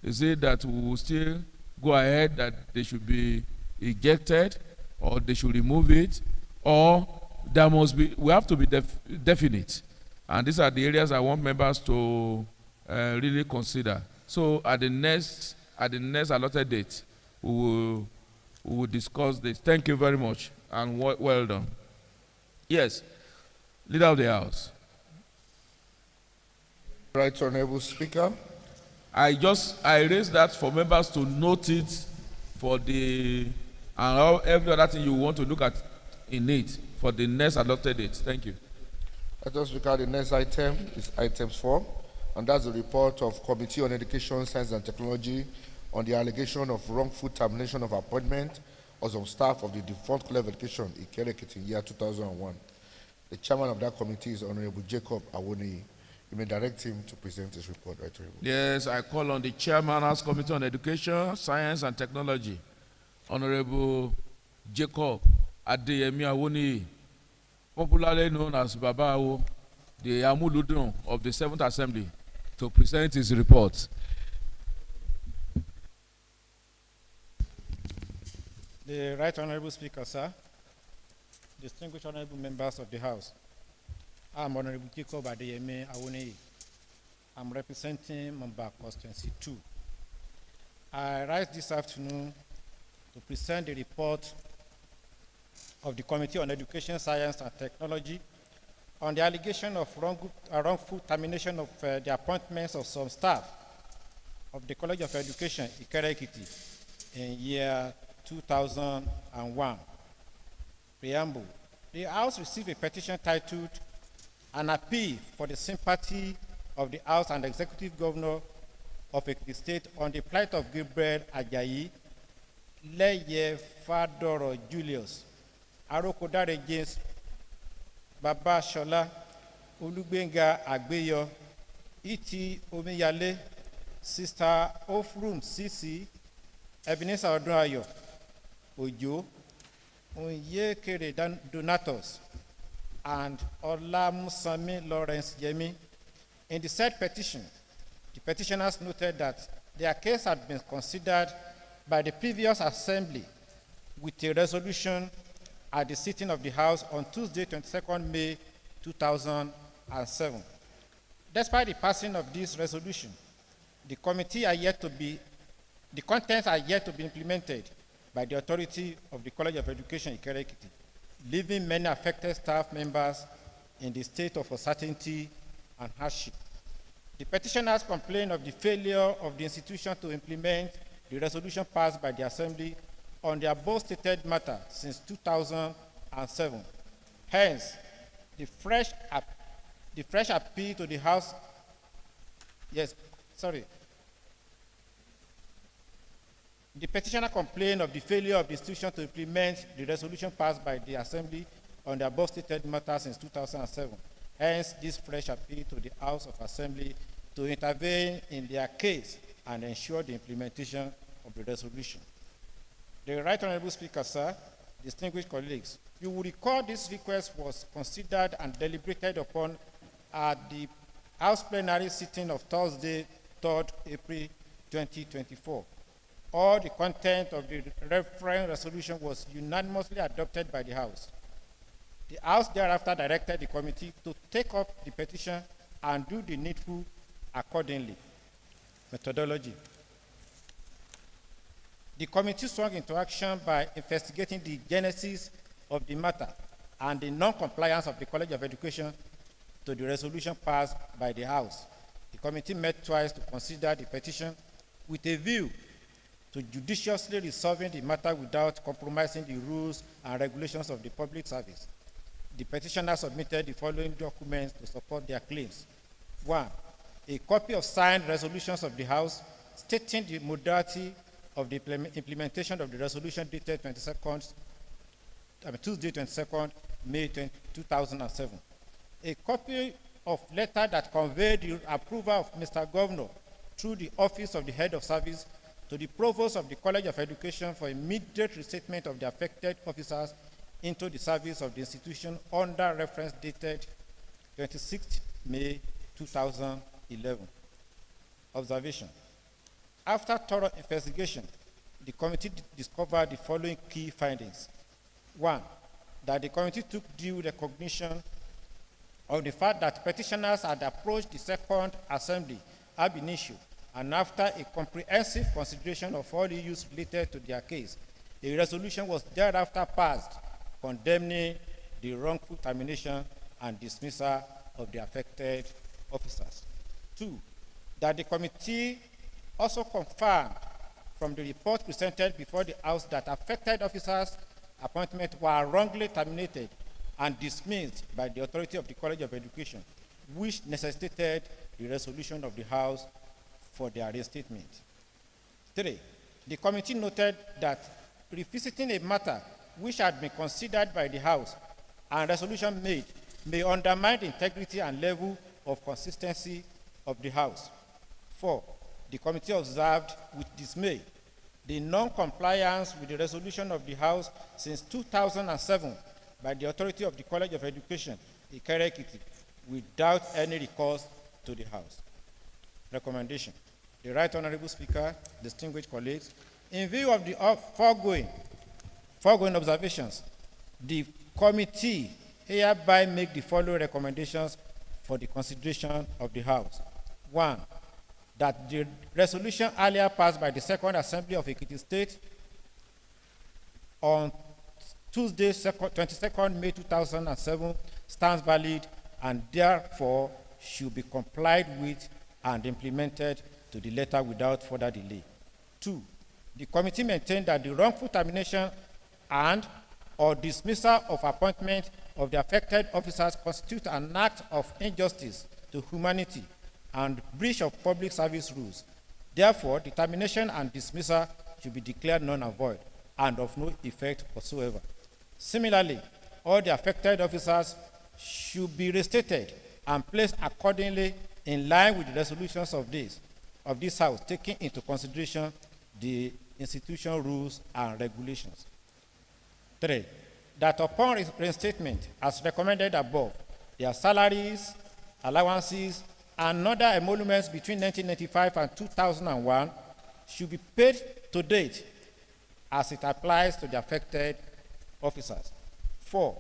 Is it that we will still go ahead that they should be ejected, or they should remove it, or there must be, we have to be definite. And these are the areas I want members to really consider. So at the next allotted date, we will discuss this. Thank you very much, and well done. Yes, Leader of the House. Right, Honorable Speaker. I raised that for members to note it for the, and every other thing you want to look at in it for the next allotted date. Thank you. Let us look at the next item. It's item 4, and that's the report of Committee on Education, Science and Technology on the allegation of wrongful termination of appointment of some staff of the defunct College of Education in Ado-Ekiti in year 2001. The chairman of that committee is Honorable Jacob Awoniyi. You may direct him to present his report, right, Honorable. Yes, I call on the chairman House Committee on Education, Science and Technology, Honorable Jacob Awoniyi, popularly known as Baba Awo, the Amuludun of the 7th Assembly, to present his report. The Right Honorable Speaker, sir, distinguished honorable members of the House, I'm Honorable Jacob Awoniyi. I'm representing Mumbai Constituency 2. I rise this afternoon to present the report of the Committee on Education, Science and Technology on the allegation of wrongful termination of the appointments of some staff of the College of Education in Ado-Ekiti in year 2001. Preamble. The House received a petition titled "An Appeal for the Sympathy of the House and Executive Governor of Ekiti State on the plight of Gabriel Ajayi, Leye Fadoro Julius, Arokodare James, Baba Shola, Olugbenga Agbeyo, Iti Omiyale, Sister Ofrum Sisi, Ebenezer Odunayo, Ojo, Onyekere Donatus, and Olamusami Lawrence Yemi. In the said petition, the petitioners noted that their case had been considered by the previous assembly with a resolution at the sitting of the House on Tuesday, 22nd May 2007. Despite the passing of this resolution, the contents are yet to be implemented by the authority of the College of Education in Ado-Ekiti, leaving many affected staff members in the state of uncertainty and hardship. The petitioners complain of the failure of the institution to implement the resolution passed by the Assembly on the above stated matter since 2007. Hence, the fresh appeal to the House, the petitioner complained of the failure of the institution to implement the resolution passed by the Assembly on the above stated matter since 2007. Hence, this fresh appeal to the House of Assembly to intervene in their case and ensure the implementation of the resolution. The Right Honorable Speaker, sir, distinguished colleagues, you will recall this request was considered and deliberated upon at the House plenary sitting of Thursday, 3rd April 2024. All the content of the reference resolution was unanimously adopted by the House. The House thereafter directed the committee to take up the petition and do the needful accordingly. Methodology. The committee swung into action by investigating the genesis of the matter and the non-compliance of the College of Education to the resolution passed by the House. The committee met twice to consider the petition with a view to judiciously resolving the matter without compromising the rules and regulations of the public service. The petitioner submitted the following documents to support their claims. 1. A copy of signed resolutions of the House stating the modality of the implementation of the resolution dated Tuesday, 22nd May 2007. A copy of letter that conveyed the approval of Mr. Governor through the Office of the Head of Service to the Provost of the College of Education for immediate restatement of the affected officers into the service of the institution under reference dated 26th May 2011. Observation. After thorough investigation, the committee discovered the following key findings. 1. That the committee took due recognition of the fact that petitioners had approached the second assembly ab initio, and after a comprehensive consideration of all issues related to their case, a resolution was thereafter passed condemning the wrongful termination and dismissal of the affected officers. 2. That the committee also confirmed from the report presented before the House that affected officers' appointments were wrongly terminated and dismissed by the authority of the College of Education, which necessitated the resolution of the House for their reinstatement. 3. The committee noted that revisiting a matter which had been considered by the House and resolution made may undermine the integrity and level of consistency of the House. 4. The committee observed with dismay the non-compliance with the resolution of the House since 2007 by the authority of the College of Education, Ikere-Ekiti, without any recourse to the House. Recommendation. The Right Honorable Speaker, distinguished colleagues, in view of the foregoing observations, the committee hereby make the following recommendations for the consideration of the House. 1. That the resolution earlier passed by the Second Assembly of Ekiti State on Tuesday, 22nd May 2007 stands valid and therefore should be complied with and implemented to the letter without further delay. 2. The committee maintained that the wrongful termination and or dismissal of appointment of the affected officers constitute an act of injustice to humanity and breach of public service rules. Therefore, the termination and dismissal should be declared null and void and of no effect whatsoever. Similarly, all the affected officers should be restated and placed accordingly in line with the resolutions of this House, taking into consideration the institution rules and regulations. 3. That upon reinstatement, as recommended above, their salaries, allowances, and other emoluments between 1995 and 2001 should be paid to date as it applies to the affected officers. 4.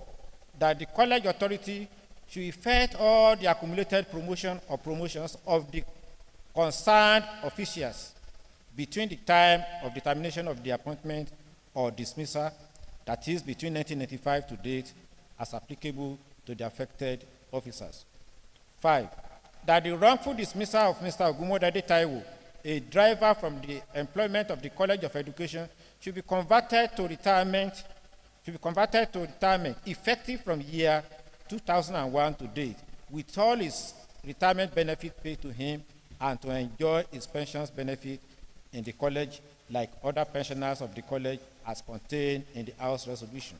That the college authority should effect all the accumulated promotion or promotions of the concerned officials between the time of determination of the appointment or dismissal, that is between 1995 to date, as applicable to the affected officers. 5. That the wrongful dismissal of Mr. Ogumodade Taiwo, a driver from the employment of the College of Education, should be converted to retirement effective from year 2001 to date, with all his retirement benefit paid to him and to enjoy his pensions benefit in the college like other pensioners of the college as contained in the House resolution.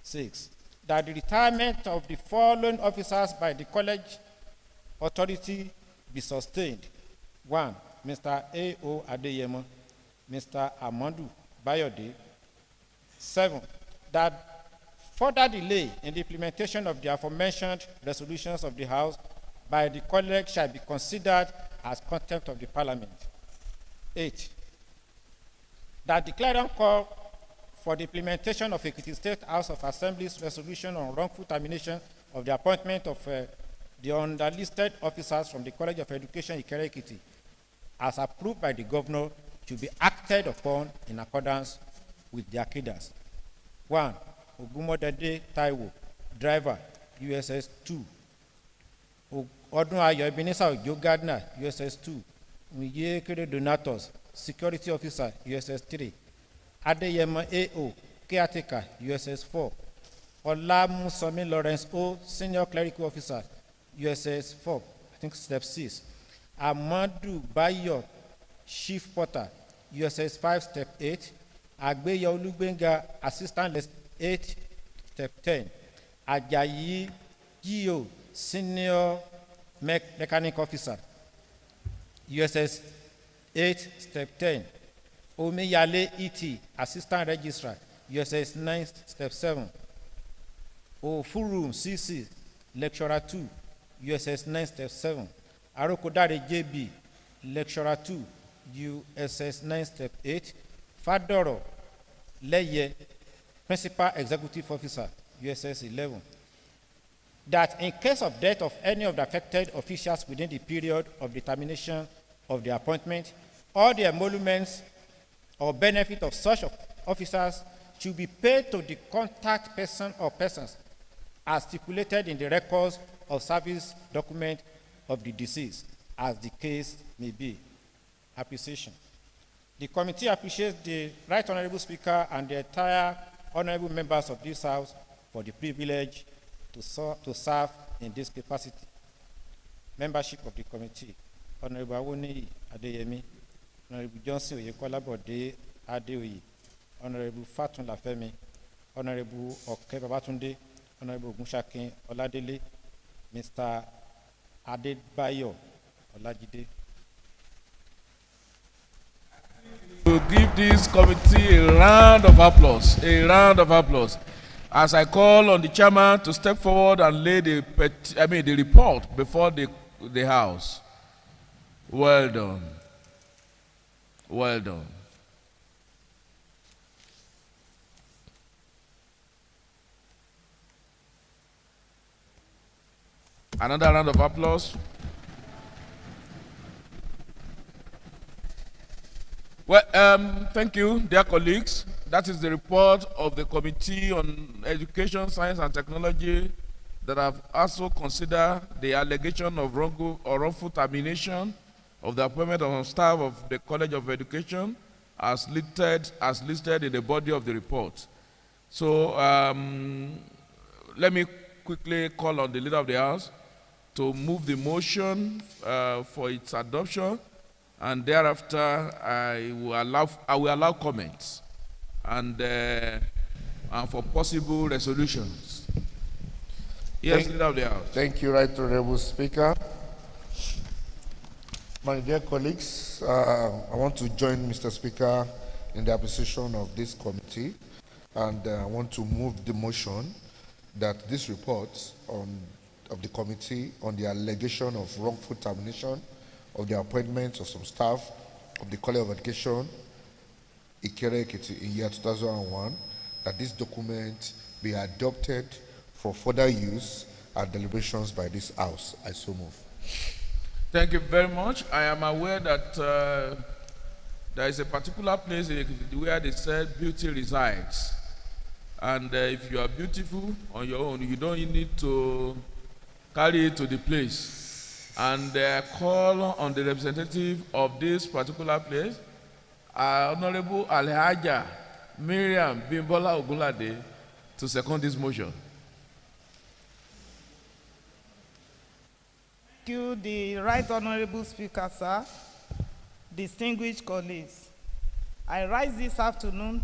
6. That the retirement of the following officers by the college authority be sustained. 1. Mr. A.O. Adeyemo, Mr. Amandu Bayode. 7. That further delay in the implementation of the aforementioned resolutions of the House by the college shall be considered as contempt of the Parliament. 8. That the clarion call for the implementation of Ekiti State House of Assembly's resolution on wrongful termination of the appointment of the underlisted officers from the College of Education Ikere Ekiti, as approved by the governor, to be acted upon in accordance with their cadres. 1. Ogumodede Taiwo, driver, USS 2. Odunayo Ebenezer Ojo Gardner, USS 2. Nguyekere Donatus, security officer, USS 3. Adeyemo A.O., caretaker, USS 4. Olamusomi Lawrence O., senior clerical officer, USS 4, I think step 6. Amadu Bayo, chief porter, USS 5, step 8. Agbeya Olugbenga, assistant 8, step 10. Ajayi Gio, senior mechanic officer, USS 8, step 10. Omeyale E.T., assistant registrar, USS 9, step 7. Ofuru C.C., lecturer 2, USS 9, step 7. Arokodare J.B., lecturer 2, USS 9, step 8. Fadoro Leye, principal executive officer, USS 11. That in case of death of any of the affected officials within the period of determination of the appointment, all the emoluments or benefit of such officers should be paid to the contact person or persons as stipulated in the records of service document of the deceased, as the case may be. Appreciation. The committee appreciates the Right Honorable Speaker and the entire honorable members of this House for the privilege to serve in this capacity. Membership of the committee: Honorable Awoniyi Adeyemi, Honorable Johnson Oyekola Bode Adeoye, Honorable Fatun Lafemi, Honorable Oke Babatunde, Honorable Ogunshakin Oladele, Mr. Adebayo Olajide. To give this committee a round of applause, a round of applause, as I call on the chairman to step forward and lay the report before the House. Well done. Well done. Another round of applause. Well, thank you, dear colleagues. That is the report of the Committee on Education, Science and Technology that have also considered the allegation of wrongful termination of the appointment of staff of the College of Education as listed in the body of the report. So let me quickly call on the leader of the House to move the motion for its adoption, and thereafter I will allow comments and for possible resolutions. Yes, leader of the House. Thank you, Right Honorable Speaker. My dear colleagues, I want to join Mr. Speaker in the appreciation of this committee, and I want to move the motion that this report of the committee on the allegation of wrongful termination of the appointments of some staff of the College of Education Ikere Ekiti in year 2001, that this document be adopted for further use and deliberations by this House. I so move. Thank you very much. I am aware that there is a particular place where they said beauty resides. And if you are beautiful on your own, you don't need to carry it to the place. And call on the representative of this particular place, Honorable Alhaja Miriam Bimbola Ogunlade, to second this motion. Thank you, the Right Honorable Speaker, sir. Distinguished colleagues, I rise this afternoon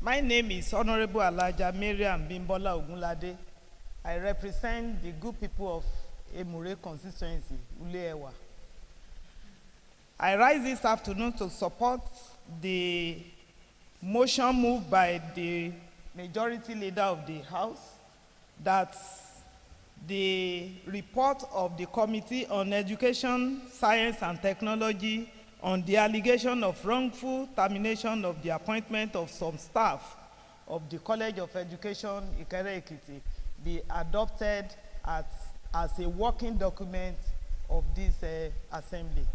my name is Honorable Alhaja Miriam Bimbola Ogunlade. I represent the good people of Emure constituency, Uleewa. I rise this afternoon to support the motion moved by the majority leader of the House that the report of the Committee on Education, Science and Technology on the allegation of wrongful termination of the appointment of some staff of the College of Education, Ikere-Ekiti, be adopted as a working document of this assembly.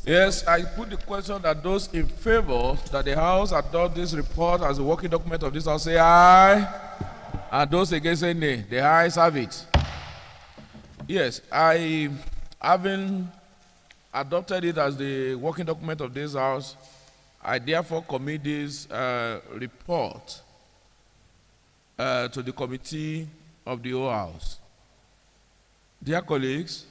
Yes, I put the question that those in favor that the House adopt this report as a working document of this House say aye, and those against say nay. The ayes have it. Yes, I having adopted it as the working document of this House, I therefore commit this report to the committee of the whole House. Dear colleagues,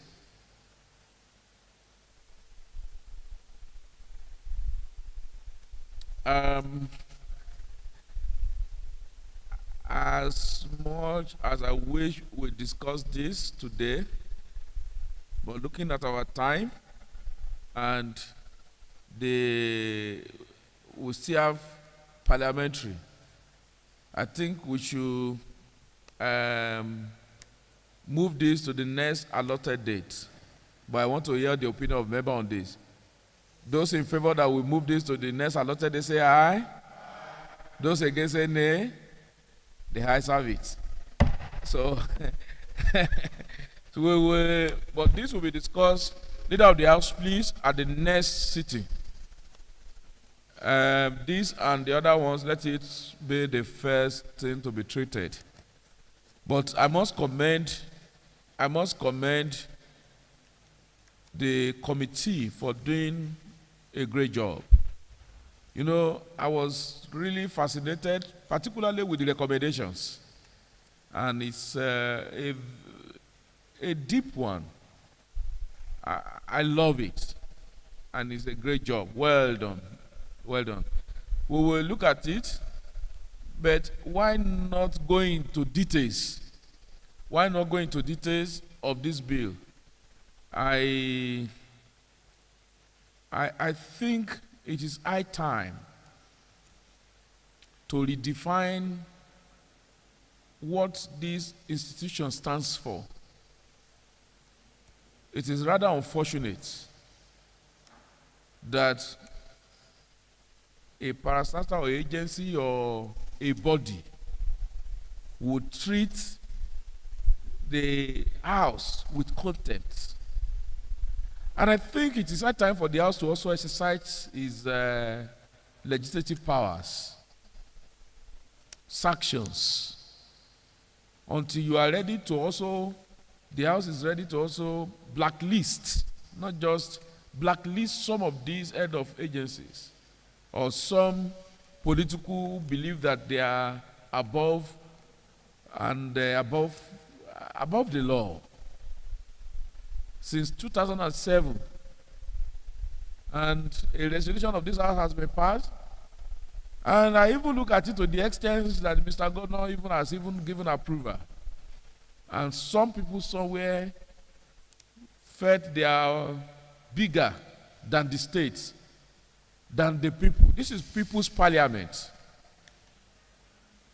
as much as I wish we discuss this today, but looking at our time and we still have parliamentary, I think we should move this to the next allotted date. But I want to hear the opinion of member on this. Those in favor that we move this to the next allotted date say aye. Those against say nay. The ayes have it. So, but this will be discussed. Leader of the House, please, at the next sitting. This and the other ones, let it be the first thing to be treated. But I must commend the committee for doing a great job. You know, I was really fascinated, particularly with the recommendations. And it's a deep one. I love it. And it's a great job. Well done. Well done. We will look at it, but why not go into details? Why not go into details of this bill? I think it is high time to redefine what this institution stands for. It is rather unfortunate that a parastatal agency or a body would treat the House with contempt. And I think it is high time for the House to also exercise its legislative powers, sanctions, until you are ready to also, the House is ready to also blacklist, not just blacklist some of these head of agencies, or some political believe that they are above and above the law. Since 2007, and a resolution of this House has been passed, and I even look at it to the extent that Mr. Governor even has even given approval. And some people somewhere felt they are bigger than the states, than the people. This is people's parliament.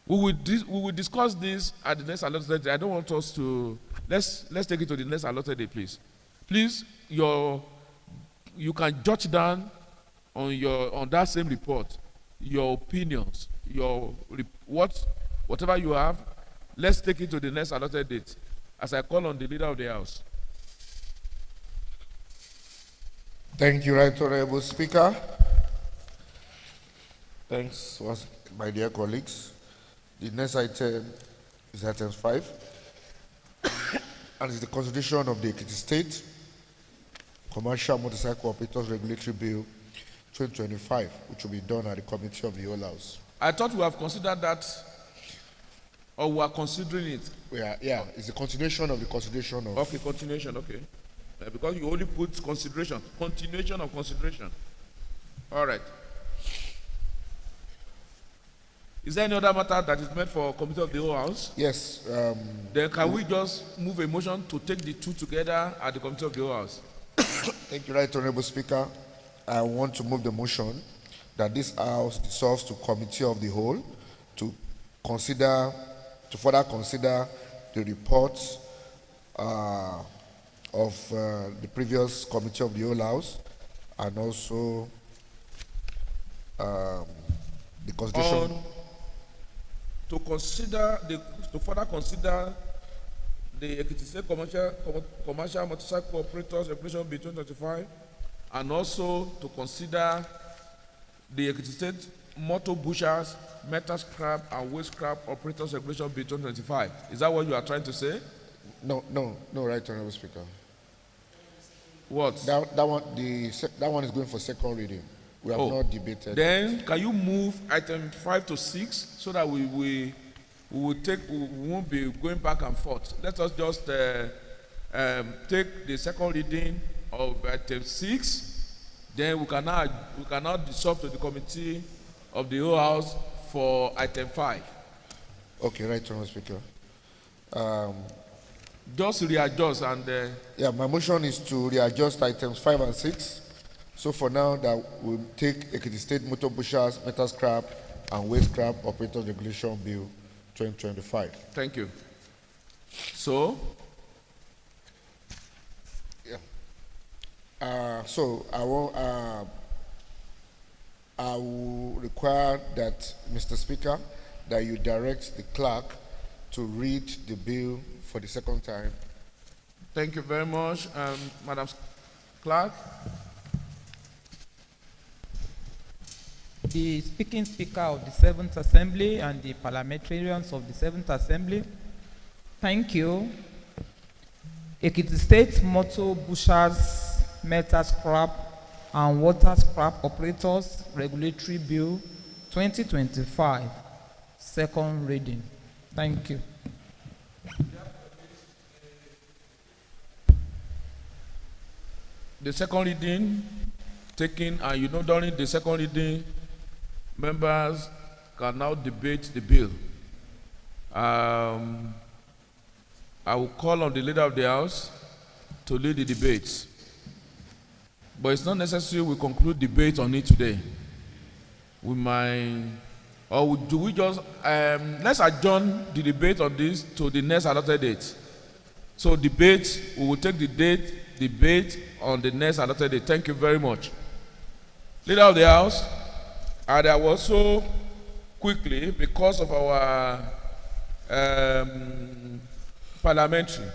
We will discuss this at the next allotted day. I don't want us to, let's take it to the next allotted day, please. Please, you can jot down on that same report your opinions, whatever you have. Let's take it to the next allotted date, as I call on the leader of the House. Thank you, Right Honorable Speaker. Thanks, my dear colleagues. The next item is item 5, and it's the consideration of the Ekiti State Commercial Motorcycle Operators Regulatory Bill 2025, which will be done at the Committee of the Whole House. I thought we have considered that, or we are considering it. Yeah, it's the continuation of the consideration of. Okay, continuation, okay. Because you only put consideration, continuation of consideration. All right. Is there any other matter that is meant for committee of the whole house? Yes. Then can we just move a motion to take the two together at the committee of the whole house? Thank you, Right Honorable Speaker. I want to move the motion that this House dissolves to committee of the whole to further consider the reports of the previous committee of the whole House and also the constitution. To further consider the Ekiti State Commercial Motorcycle Operators Regulation Bill 2025, and also to consider the Ekiti State Motor Bushers, Metal Scrap and Waste Scrap Operators Regulation Bill 2025. Is that what you are trying to say? No, Right Honorable Speaker. What? That one is going for second reading. We have not debated. Then can you move item 5 to 6 so that we won't be going back and forth. Let us just take the second reading of item 6. Then we can now dissolve to the committee of the whole house for item 5. Okay, Right Honorable Speaker. Just readjust and. My motion is to readjust items 5 and 6. So for now, that we'll take Ekiti State Motor Bushers, Metal Scrap, and Waste Scrap Operators Regulation Bill 2025. Thank you. So. So I will require that, Mr. Speaker, that you direct the clerk to read the bill for the second time. Thank you very much, Madam Clerk. The speaking speaker of the 7th Assembly and the parliamentarians of the 7th Assembly, thank you. Ekiti State Motor Bushers, Metal Scrap and Water Scrap Operators Regulatory Bill 2025, second reading. Thank you. The second reading taken, and during the second reading, members can now debate the bill. I will call on the leader of the house to lead the debates. But it's not necessary we conclude debate on it today. We might, or do we just, let's adjourn the debate on this to the next allotted date. So debate, we will take the debate on the next allotted date. Thank you very much. Leader of the house, and I will also quickly, because of our parliamentary,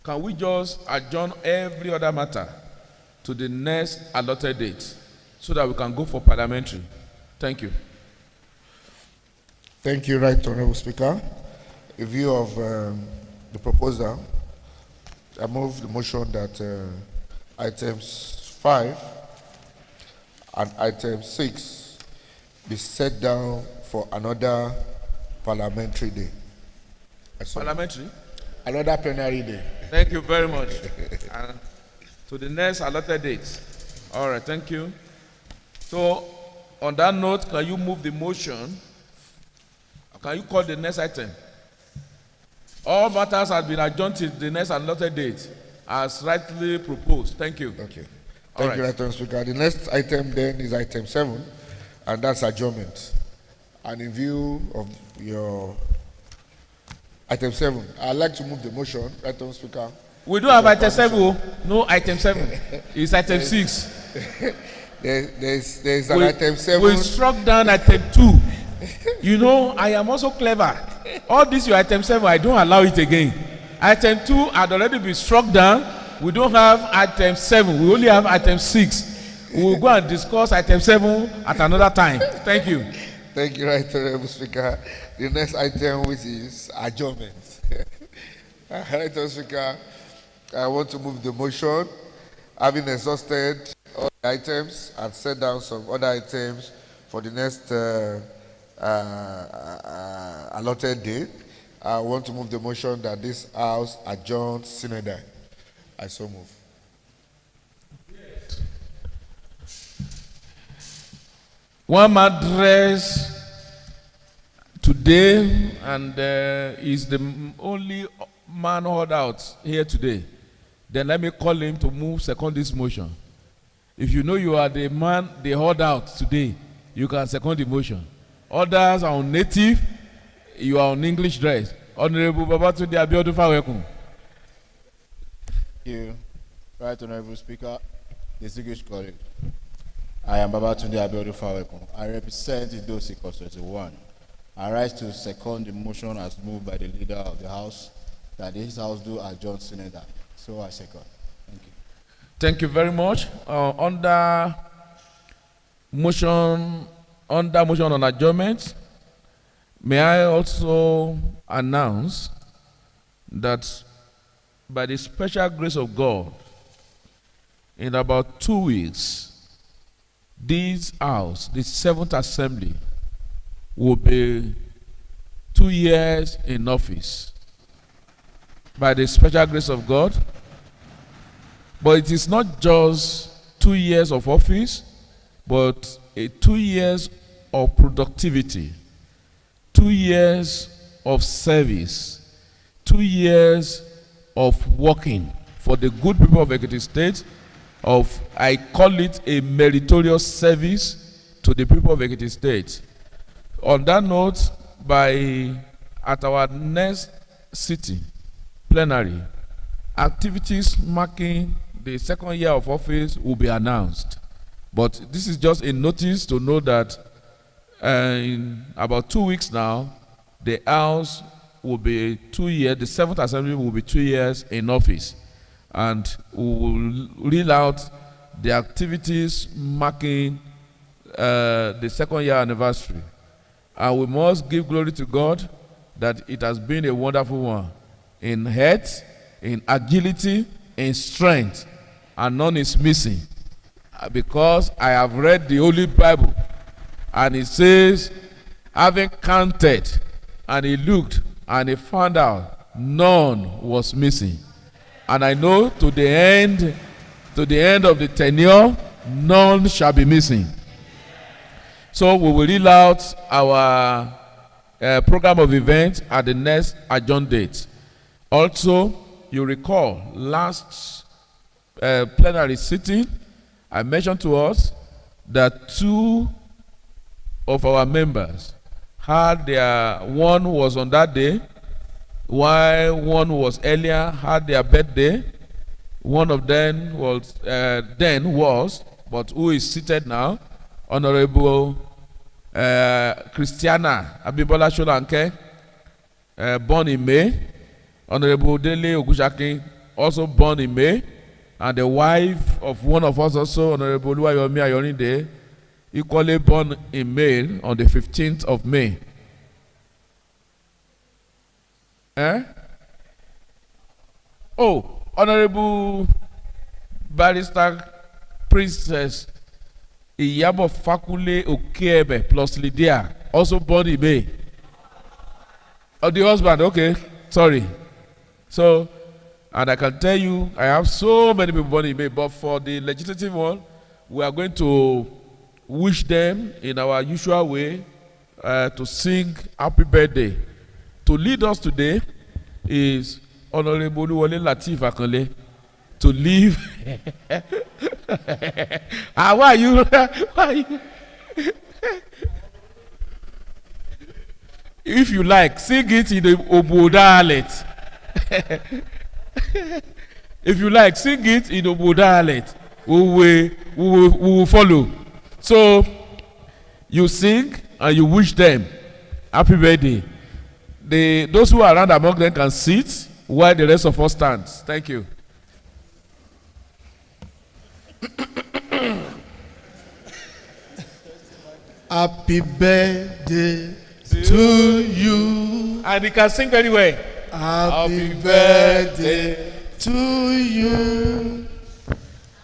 can we just adjourn every other matter to the next allotted date so that we can go for parliamentary? Thank you. Thank you, Right Honorable Speaker. In view of the proposal, I move the motion that items 5 and item 6 be set down for another parliamentary day. Parliamentary? Another plenary day. Thank you very much. To the next allotted date. All right, thank you. So, on that note, can you move the motion? Can you call the next item? All matters have been adjourned to the next allotted date, as rightly proposed. Thank you. Okay. Thank you, Right Honorable Speaker. The next item then is item 7, and that's adjournment. And in view of your item 7, I'd like to move the motion, Right Honorable Speaker. We don't have item 7. No item 7. It's item 6. There's an item 7. We struck down item 2. I am also clever. All this your item 7, I don't allow it again. Item 2 had already been struck down. We don't have item 7. We only have item 6. We will go and discuss item 7 at another time. Thank you. Thank you, Right Honorable Speaker. The next item, which is adjournment. Right Honorable Speaker, I want to move the motion, having exhausted all the items and set down some other items for the next allotted date. I want to move the motion that this House adjourns sine die. I so move. One address today, and is the only man hauled out here today, then let me call him to move second this motion. If you know you are the man they hauled out today, you can second the motion. Others are on native, you are on English dress. Honorable Babatunde Abiodun Fawekun. Thank you, Right Honorable Speaker, distinguished colleague. I am Babatunde Abiodun Fawekun. I represent Idosi Constituency 1. I rise to second the motion as moved by the leader of the House that this House do adjourn Senator. So I second. Thank you. Thank you very much. Under motion on adjournment, may I also announce that by the special grace of God, in about 2 weeks, this house, the 7th Assembly, will be 2 years in office. By the special grace of God. But it is not just 2 years of office, but 2 years of productivity, 2 years of service, 2 years of working for the good people of Ekiti State, I call it a meritorious service to the people of Ekiti State. On that note, at our next sitting, plenary, activities marking the 2nd year of office will be announced. But this is just a notice to know that in about 2 weeks now, the House will be 2 years, the 7th Assembly will be 2 years in office. And we will reel out the activities marking the 2nd year anniversary. And we must give glory to God that it has been a wonderful one in health, in agility, in strength, and none is missing. Because I have read the Holy Bible, and it says, having counted, and he looked, and he found out none was missing. And I know to the end of the tenure, none shall be missing. So we will reel out our program of events at the next adjourned date. Also, you recall last plenary sitting, I mentioned to us that 2 of our members had one was on that day, while one was earlier, had their birthday. One of them was, but who is seated now, Honorable Christiana Abibola Sholanke, born in May. Honorable Dele Ogushakin, also born in May. And the wife of one of us also, Honorable Luwayomi Ayorinde, equally born in May on the 15th of May. Oh, Honorable Barrister Princess Iyabo Fakule Okebe plus Lydia, also born in May. Oh, the husband, okay, sorry. So, and I can tell you, I have so many people born in May, but for the legislative one, we are going to wish them in our usual way to sing happy birthday. To lead us today is Honorable Oluwole Lateef Akanle. To leave. Why are you? If you like, sing it in the Obo dialect. If you like, sing it in Obo dialect. We will follow. So you sing and you wish them happy birthday. Those who are around among them can sit while the rest of us stand. Thank you. Happy birthday to you. And he can sing very well. Happy birthday to you.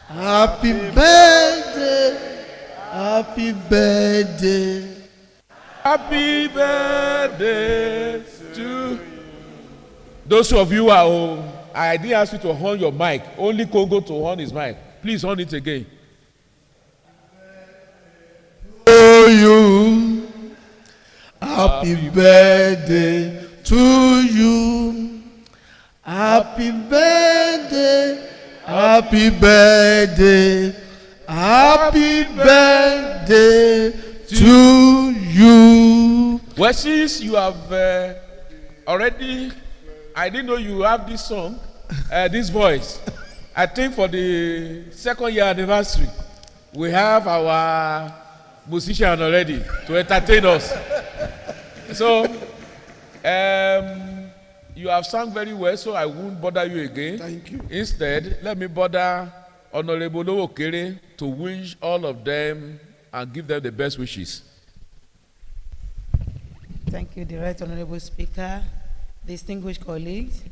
Happy birthday. Happy birthday. Happy birthday to you. Those of you are home, I didn't ask you to horn your mic. Only Congo to horn his mic. Please horn it again. To you. Happy birthday to you. Happy birthday. Happy birthday. Happy birthday to you. Well, since you have already, I didn't know you have this song, this voice. I think for the 2nd year anniversary, we have our musician already to entertain us. So, you have sung very well, so I won't bother you again. Thank you. Instead, let me bother Honorable Lowokere to wish all of them and give them the best wishes. Thank you, the Right Honorable Speaker, distinguished colleagues.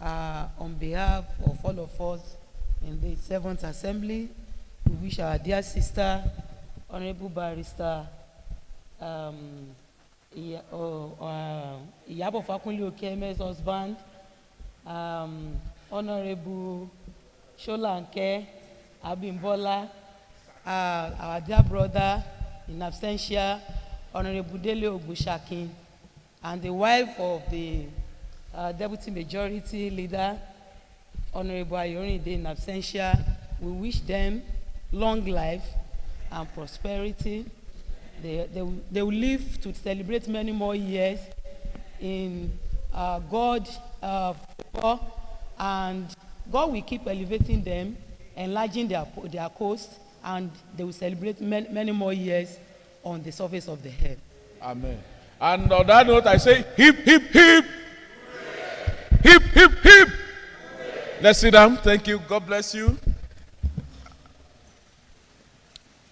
On behalf of all of us in the 7th Assembly, we wish our dear sister, Honorable Barrister Iyabo Fakunle Okeme's husband, Honorable Sholanke Abimbola, our dear brother in absentia, Honorable Dele Ogushakin, and the wife of the Deputy Majority Leader, Honorable Ayorinde in absentia. We wish them long life and prosperity. They will live to celebrate many more years in God's favor, and God will keep elevating them, enlarging their coast, and they will celebrate many more years on the surface of the earth. Amen. And on that note, I say, hip, hip, hip. Hip, hip, hip. Let's sit down. Thank you. God bless you.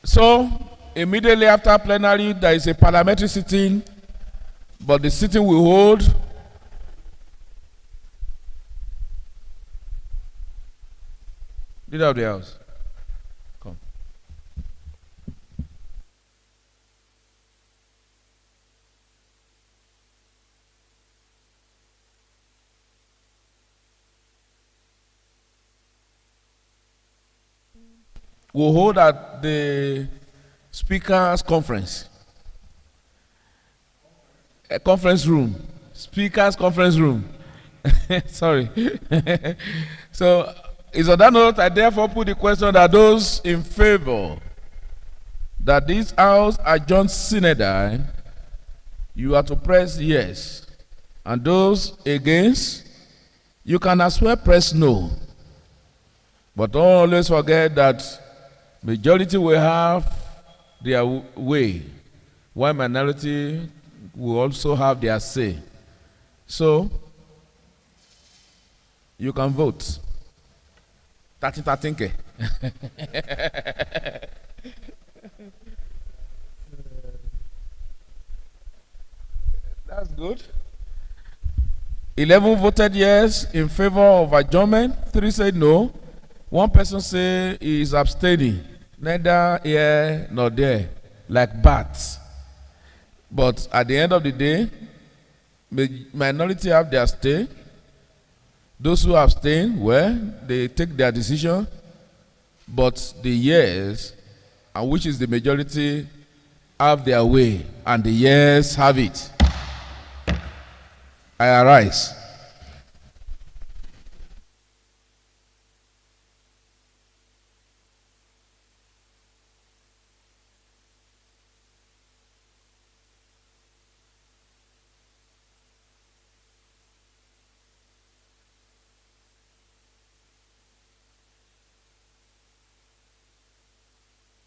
So, immediately after plenary, there is a parliamentary sitting, but the sitting will hold leader of the house. Come. We'll hold at the speakers conference. A conference room. Speakers conference room. Sorry. So, is on that note, I therefore put the question that those in favor that this house adjourns synodal, you are to press yes. And those against, you can as well press no. But don't always forget that majority will have their way, while minority will also have their say. So, you can vote. 13 ke. That's good. 11 voted yes in favor of adjournment. 3 said no. 1 person say he is abstaining, neither here nor there, like bats. But at the end of the day, minority have their stay. Those who abstain, well, they take their decision. But the yes, and which is the majority, have their way, and the yes have it. I arise.